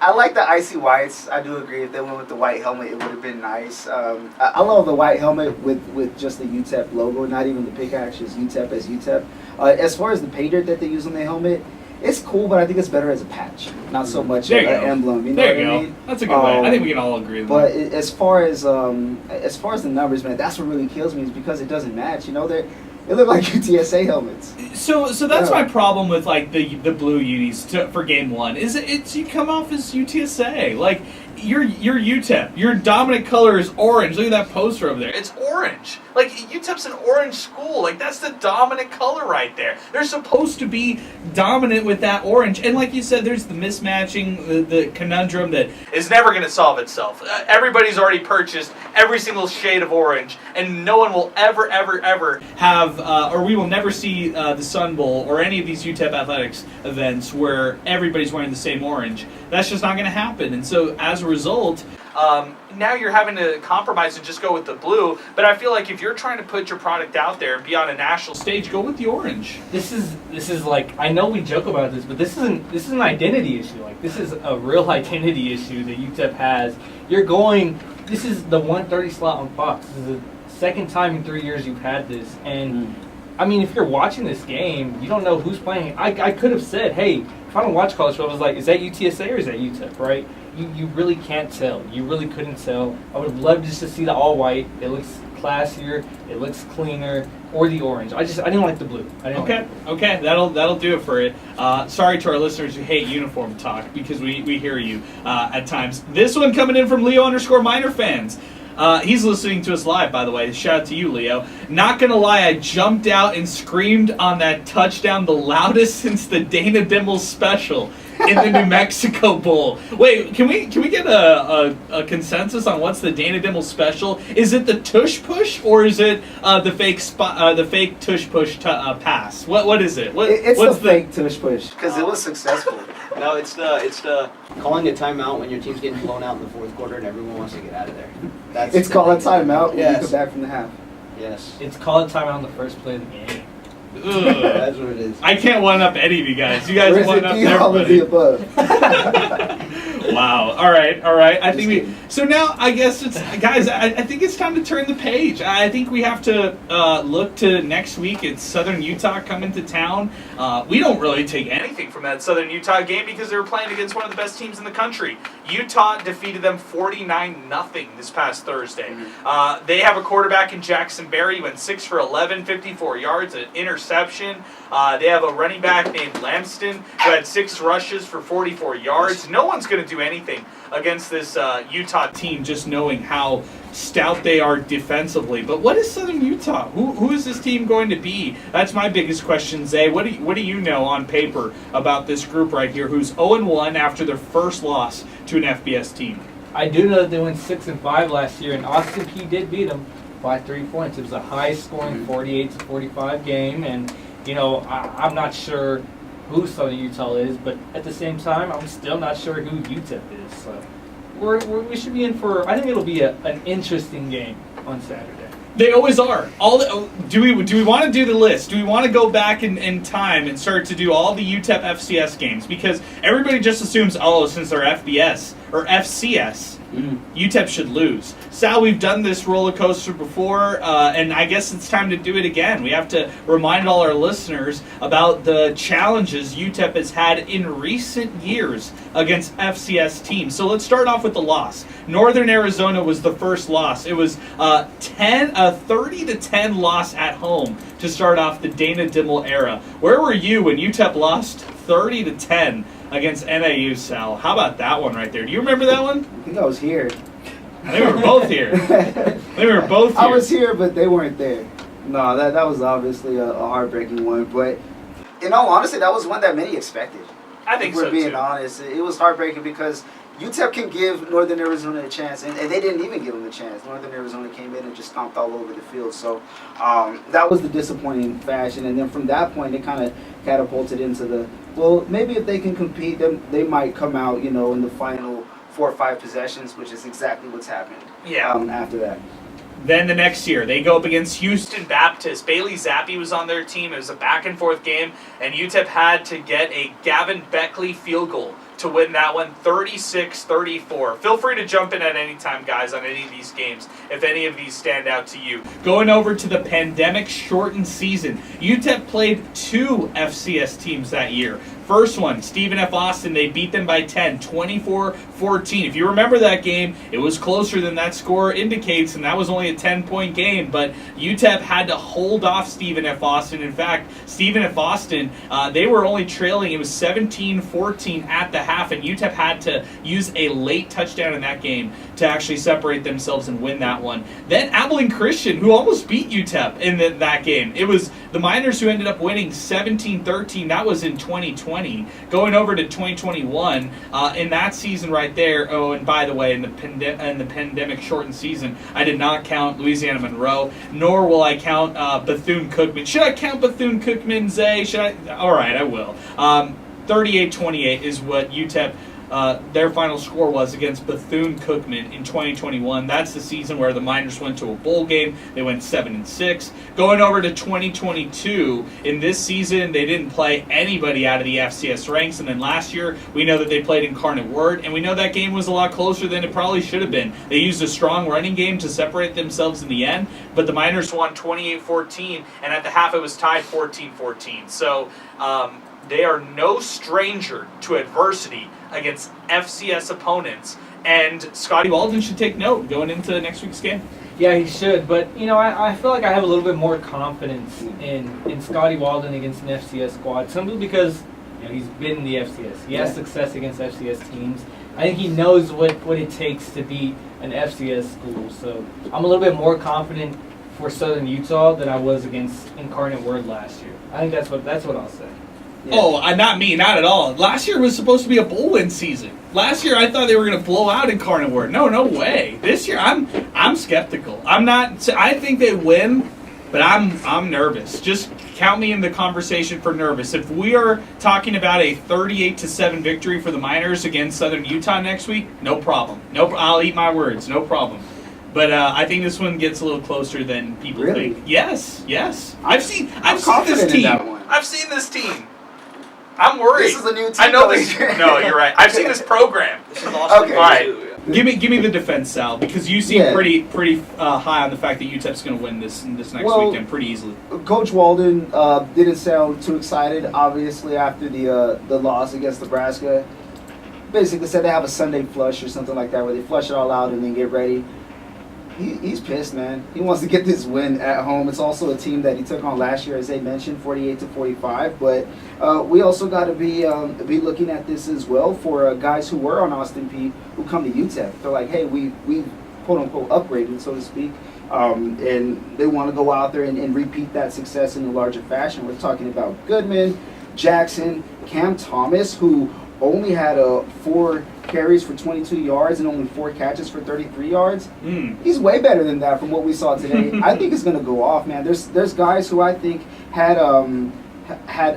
I like the icy whites. I do agree. If they went with the white helmet, it would have been nice. I love the white helmet with just the UTEP logo, not even the pickaxe, just UTEP as UTEP. As far as the painter that they use on the helmet, it's cool, but I think it's better as a patch, not so much an emblem. You know There what you I go. mean? That's a good way. I think we can all agree with But that. as far as the numbers, man, that's what really kills me is because it doesn't match. You know, they look like UTSA helmets. So that's my problem with like the blue unis for game one is it's you come off as UTSA. Like you're UTEP. Your dominant color is orange. Look at that poster over there. It's orange. Like, UTEP's an orange school. Like, that's the dominant color right there. They're supposed to be dominant with that orange. And like you said, there's the mismatching, the conundrum that is never going to solve itself. Everybody's already purchased every single shade of orange, and no one will ever, ever, ever have, or we will never see the Sun Bowl or any of these UTEP athletics events where everybody's wearing the same orange. That's just not going to happen. And so as a result, now you're having to compromise and just go with the blue. But I feel like if you're trying to put your product out there and be on a national stage, go with the orange. This is like, I know we joke about this, but this is an identity issue. Like, this is a real identity issue that UTEP has. This is the 1:30 slot on Fox. This is the second time in 3 years you've had this, and I mean, if you're watching this game, you don't know who's playing. I could have said, hey, if I don't watch college football, I was like, is that UTSA or is that UTEP, right? You really can't tell. You really couldn't tell. I would have loved just to see the all white. It looks classier. It looks cleaner. Or the orange. I didn't like the blue. Okay, that'll do it for it. Sorry to our listeners who hate uniform talk because we hear you at times. This one coming in from Leo_Miner fans. He's listening to us live, by the way. Shout out to you, Leo. Not gonna lie, I jumped out and screamed on that touchdown the loudest since the Dana Dimel special in the New Mexico Bowl. Wait, can we get a consensus on what's the Dana Dimel special? Is it the tush push or is it the fake tush push pass? What is it? It's the fake tush push because it was successful. No, it's the calling a timeout when your team's getting blown out in the fourth quarter and everyone wants to get out of there. It's calling timeout when you Yes. come back from the half. Yes. It's called timeout on the first play of the game. Ugh. That's what it is. I can't one up any of you guys. You guys Or is one it up all of everybody. the above? Wow. All right. I think so now I guess it's guys. I think it's time to turn the page. I think we have to look to next week. It's Southern Utah coming to town. We don't really take anything From that Southern Utah game because they were playing against one of the best teams in the country. Utah defeated them 49-0 this past Thursday. They have a quarterback in Jackson Berry. He went 6 for 11, 54 yards, an interception. They have a running back named Lampston who had 6 rushes for 44 yards. No one's going to do anything against this Utah team, just knowing how stout they are defensively. But what is Southern Utah? Who is this team going to be? That's my biggest question, Zay. What do you know on paper about this group right here who's 0-1 after their first loss to an FBS team? I do know that they went 6-5 last year, and Austin P did beat them by 3 points. It was a high-scoring 48-45 game, and I'm not sure who Southern Utah is, but at the same time, I'm still not sure who UTEP is. So we should be in for. I think it'll be an interesting game on Saturday. They always are. Do we want to do the list? Do we want to go back in time and start to do all the UTEP FCS games? Because everybody just assumes, since they're FBS or FCS, UTEP should lose. Sal, we've done this roller coaster before, and I guess it's time to do it again. We have to remind all our listeners about the challenges UTEP has had in recent years against FCS teams. So let's start off with the loss. Northern Arizona was the first loss. It was a 30-10 loss at home to start off the Dana Dimmel era. Where were you when UTEP lost 30-10 against NAU, Sal? How about that one right there? Do you remember that one? I think I was here. I think we were both here. I was here, but they weren't there. No, that was obviously a heartbreaking one. But in all honesty, that was one that many expected. I think if we're so, being too. honest. It was heartbreaking because UTEP can give Northern Arizona a chance, and they didn't even give them a chance. Northern Arizona came in and just stomped all over the field. So that was the disappointing fashion. And then from that point, it kind of catapulted into maybe if they can compete, then they might come out, in the final 4 or 5 possessions, which is exactly what's happened. After that. Then the next year, they go up against Houston Baptist. Bailey Zappi was on their team. It was a back-and-forth game, and UTEP had to get a Gavin Beckley field goal to win that one 36-34. Feel free to jump in at any time, guys, on any of these games, if any of these stand out to you. Going over to the pandemic-shortened season, UTEP played 2 FCS teams that year. First one, Stephen F. Austin, they beat them by 10, 24-14. If you remember that game, it was closer than that score indicates, and that was only a 10-point game, but UTEP had to hold off Stephen F. Austin. In fact, Stephen F. Austin, they were only trailing. It was 17-14 at the half, and UTEP had to use a late touchdown in that game to actually separate themselves and win that one. Then Abilene Christian, who almost beat UTEP in that game. It was the Miners who ended up winning 17-13. That was in 2020. Going over to 2021, in that season right there, and by the way, in the pandemic-shortened season, I did not count Louisiana Monroe, nor will I count Bethune-Cookman. Should I count Bethune-Cookman, Zay? Should I? All right, I will. 38-28 is what UTEP, their final score was against Bethune-Cookman in 2021. That's the season where the Miners went to a bowl game. They went 7-6. Going over to 2022, in this season, they didn't play anybody out of the FCS ranks. And then last year, we know that they played Incarnate Word, and we know that game was a lot closer than it probably should have been. They used a strong running game to separate themselves in the end, but the Miners won 28-14, and at the half it was tied 14-14. So they are no stranger to adversity against FCS opponents, and Scotty Walden should take note going into next week's game. Yeah, he should, but I feel like I have a little bit more confidence in Scotty Walden against an FCS squad, simply because he's been in the FCS. He has success against FCS teams. I think he knows what it takes to beat an FCS school. So I'm a little bit more confident for Southern Utah than I was against Incarnate Word last year. I think that's what I'll say. Yeah. Oh, not me, not at all. Last year was supposed to be a bowl win season. Last year I thought they were going to blow out Incarnate Word. No way. This year I'm skeptical. I'm not. I think they win, but I'm nervous. Just count me in the conversation for nervous. If we are talking about a 38-7 victory for the Miners against Southern Utah next week, no problem. I'll eat my words. No problem. But I think this one gets a little closer than people think. Yes. I've seen this team. I've seen this team. I'm worried. This is a new team. I know this. No, you're right. I've seen this program. This is awesome. Okay. All right. Give me the defense, Sal, because you seem Yeah. pretty high on the fact that UTEP's going to win this next weekend pretty easily. Coach Walden didn't sound too excited, obviously, after the loss against Nebraska. Basically said they have a Sunday flush or something like that, where they flush it all out and then get ready. He's pissed, man. He wants to get this win at home. It's also a team that he took on last year, as they mentioned, 48-45. But we also got to be looking at this as well for guys who were on Austin Peay who come to UTEP. They're like, hey, we quote unquote upgraded, so to speak, and they want to go out there and repeat that success in a larger fashion. We're talking about Goodman, Jackson, Cam Thomas, who only had 4 carries for 22 yards and only 4 catches for 33 yards. He's way better than that from what we saw today. I think it's going to go off, man. There's guys who I think had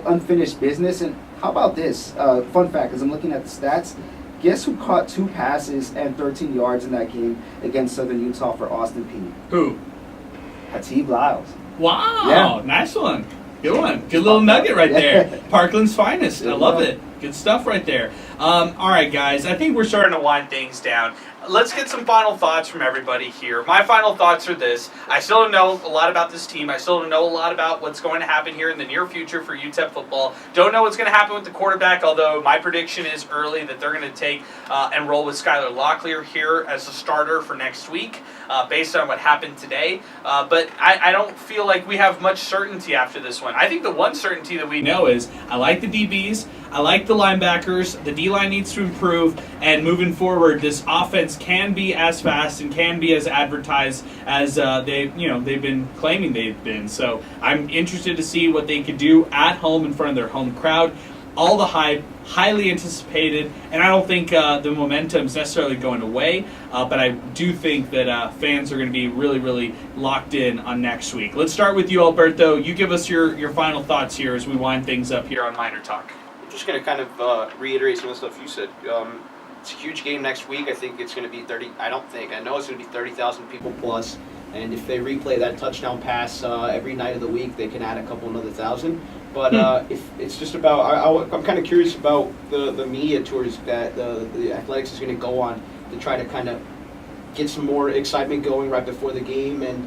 unfinished business. And how about this? Fun fact, as I'm looking at the stats, guess who caught 2 passes and 13 yards in that game against Southern Utah for Austin Peay? Who? Hatib Lyles. Wow, Yeah. nice one. Good one. Good little nugget right there. Parkland's finest. I love it. Good stuff right there. All right, guys. I think we're starting Starting to wind things down. Let's get some final thoughts from everybody here. My final thoughts are this. I still don't know a lot about this team. I still don't know a lot about what's going to happen here in the near future for UTEP football. Don't know what's going to happen with the quarterback, although my prediction is early that they're going to take and roll with Skylar Locklear here as a starter for next week based on what happened today. But I don't feel like we have much certainty after this one. I think the one certainty that we know know is I like the DBs, I like the linebackers, the D-line needs to improve, and moving forward, this offense can be as fast and can be as advertised as they've been claiming they've been. So I'm interested to see what they could do at home in front of their home crowd. All the hype, highly anticipated, and I don't think the momentum's necessarily going away, but I do think that fans are going to be really, really locked in on next week. Let's start with you, Alberto. You give us your final thoughts here as we wind things up here on MinerTalk. I'm just going to kind of reiterate some of the stuff you said. It's a huge game next week. I think it's going to be 30. I know it's going to be 30,000 people plus. And if they replay that touchdown pass every night of the week, they can add a couple another thousand. But if it's just about, I'm kind of curious about the media tours that the athletics is going to go on to try to kind of get some more excitement going right before the game. And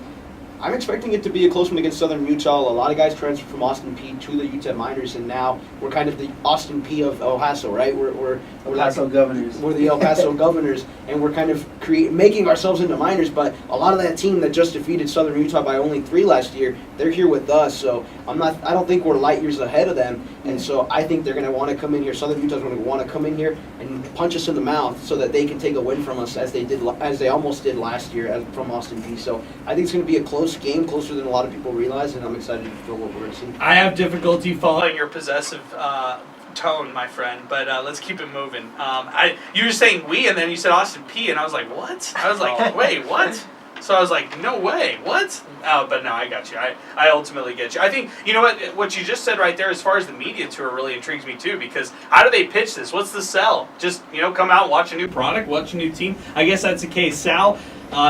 I'm expecting it to be a close one against Southern Utah. A lot of guys transferred from Austin Peay to the UTEP Miners, and now we're kind of the Austin Peay of El Paso, right? We're El Paso Governors. We're the El Paso Governors, and we're kind of making ourselves into Miners. But a lot of that team that just defeated Southern Utah by only 3 last year, they're here with us. So I don't think we're light years ahead of them. And so I think they're going to want to come in here. Southern Utah's going to want to come in here and punch us in the mouth so that they can take a win from us as they almost did last year from Austin Peay. So I think it's going to be a close game, closer than a lot of people realize, and I'm excited for what we're going to see. I have difficulty following Your possessive tone, my friend, but let's keep it moving. You were saying we, and then you said Austin Peay, and I was like, what? I was like, wait, what? So I was like, no way, what? But no, I got you. I ultimately get you. I think, you know what you just said right there as far as the media tour really intrigues me too, because how do they pitch this? What's the sell? Just, come out, watch a new product, watch a new team. I guess that's the case. Sal,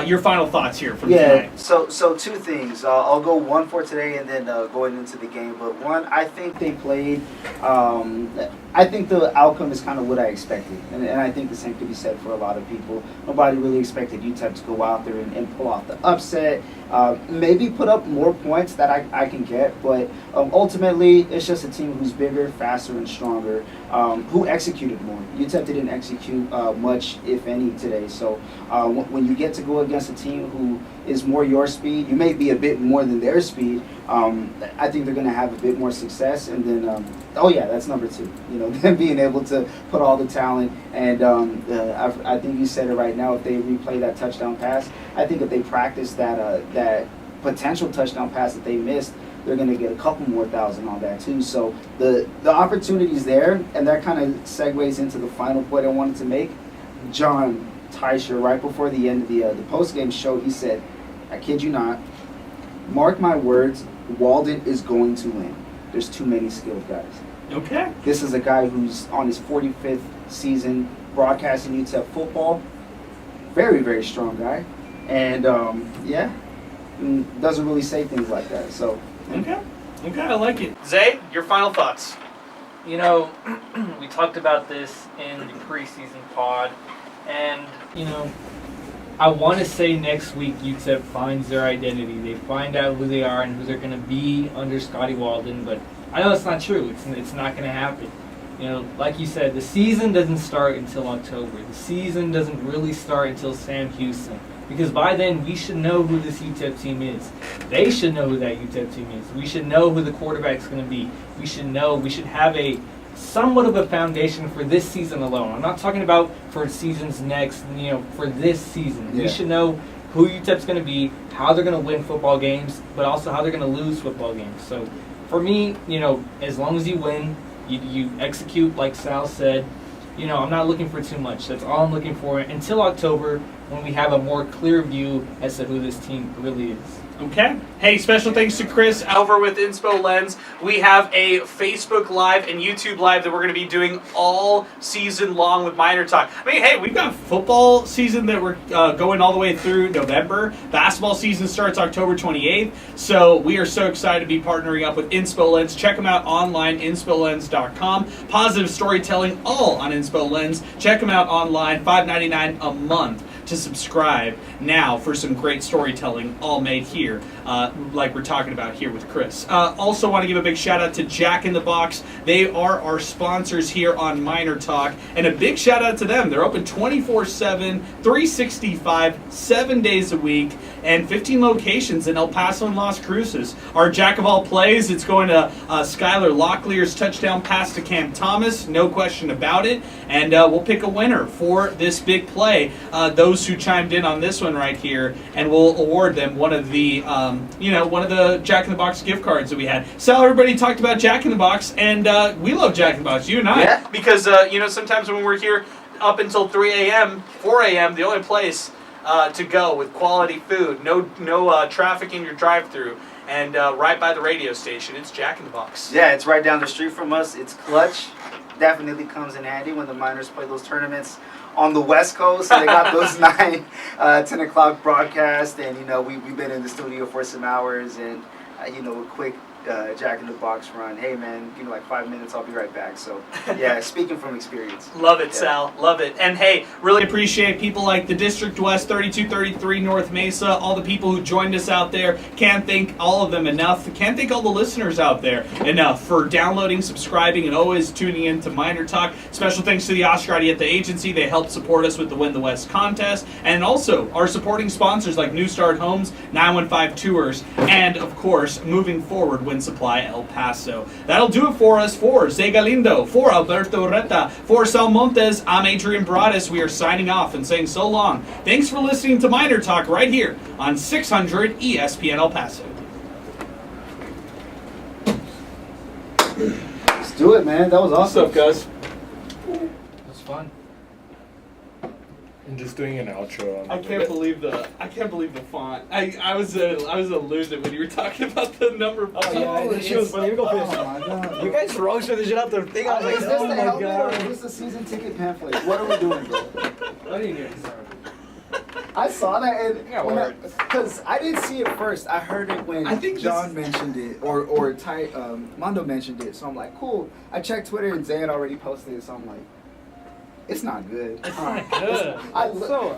your final thoughts here from tonight. So 2 things. I'll go 1 for today and then going into the game. But 1, I think they played. I think the outcome is kind of what I expected, and I think the same could be said for a lot of people. Nobody really expected UTEP to go out there and pull off the upset. Maybe put up more points that I can get, but ultimately it's just a team who's bigger, faster, and stronger, who executed more. UTEP didn't execute much, if any, today. So when you get to go against a team who is more your speed, you may be a bit more than their speed. I think they're going to have a bit more success, and then that's number 2. Them being able to put all the talent, and I think you said it right now. If they replay that touchdown pass, I think if they practice that potential touchdown pass that they missed, they're going to get a couple more thousand on that too. So the opportunity's there, and that kind of segues into the final point I wanted to make. John Teicher, right before the end of the post-game show, he said, I kid you not, mark my words, Walden is going to win. There's too many skilled guys. Okay. This is a guy who's on his 45th season broadcasting UTEP football. Very, very strong guy. And, doesn't really say things like that. So. Okay, I like it. Zay, your final thoughts. you know, we talked about this in the preseason pod, and, you know, I want to say next week UTEP finds their identity. They find out who they are and who they're going to be under Scotty Walden, but I know it's not true. It's not going to happen. You know, like you said, the season doesn't start until October. The season doesn't really start until Sam Houston. Because by then, we should know who this UTEP team is. They should know who that UTEP team is. We should know who the quarterback's going to be. We should have a somewhat of a foundation for this season alone. I'm not talking about for seasons next, you know, for this season. Yeah. We should know who UTEP's going to be, how they're going to win football games, but also how they're going to lose football games. So for me, you know, as long as you win, you execute like Sal said, you know, I'm not looking for too much. That's all I'm looking for until October, when we have a more clear view as to who this team really is. Okay. Hey, special thanks to Chris. Over with Inspo Lens, we have a Facebook Live and YouTube Live that we're going to be doing all season long with MinerTalk. I mean, hey, we've got football season that we're going all the way through November. Basketball season starts October 28th. So we are so excited to be partnering up with Inspo Lens. Check them out online, inspolens.com. Positive storytelling, all on Inspo Lens. Check them out online, $5.99 a month to subscribe now for some great storytelling, all made here, like we're talking about here with Chris. Also want to give a big shout out to Jack in the Box. They are our sponsors here on MinerTalk, and a big shout out to them. They're open 24/7, 365, 7 days a week, and 15 locations in El Paso and Las Cruces. Our Jack of all plays, it's going to Skylar Locklear's touchdown pass to Cam Thomas, no question about it, and we'll pick a winner for this big play. Those who chimed in on this one right here, and we'll award them one of the, one of the Jack in the Box gift cards that we had. Sal, everybody talked about Jack in the Box, and we love Jack in the Box. You and I. Yeah, because sometimes when we're here up until 3 a.m., 4 a.m., the only place to go with quality food, no traffic in your drive-through, and right by the radio station, it's Jack in the Box. Yeah, it's right down the street from us. It's clutch. Definitely comes in handy when the Miners play those tournaments on the West Coast. So they got those 10 o'clock broadcasts, and we've been in the studio for some hours, and a quick Jack in the Box run. Hey man, give me like 5 minutes, I'll be right back. So yeah, speaking from experience. Love it, Sal. Love it. And hey, really appreciate people like the District West, 3233 North Mesa, all the people who joined us out there. Can't thank all of them enough. Can't thank all the listeners out there enough for downloading, subscribing, and always tuning in to MinerTalk. Special thanks to the Oscar Arieta Agency. They helped support us with the Win the West contest. And also our supporting sponsors like New Start Homes, 915 Tours, and of course, moving forward, Wind Supply El Paso. That'll do it for us. For Zay Calindo, for Alberto Ureta, for Sal Montes, I'm Adrian Broaddus. We are signing off and saying so long. Thanks for listening to MinerTalk right here on 600 ESPN El Paso. Let's do it, man. That was awesome. What's up, guys? That's fun. I'm just doing an outro. On I can't believe the font. I was a loser when you were talking about the number of She was funny. Go finish. Oh my God. You guys roasted the shit out the thing. I was like, Is this oh the my helmet or god. is this a season ticket pamphlet? What are we doing, bro? What are you doing, sir? I saw that Yeah, and because I didn't see it first. I heard it when I think John mentioned it or Mondo mentioned it. So I'm like, cool. I checked Twitter and Zay had already posted it. So I'm like, it's not good. It's not good. I So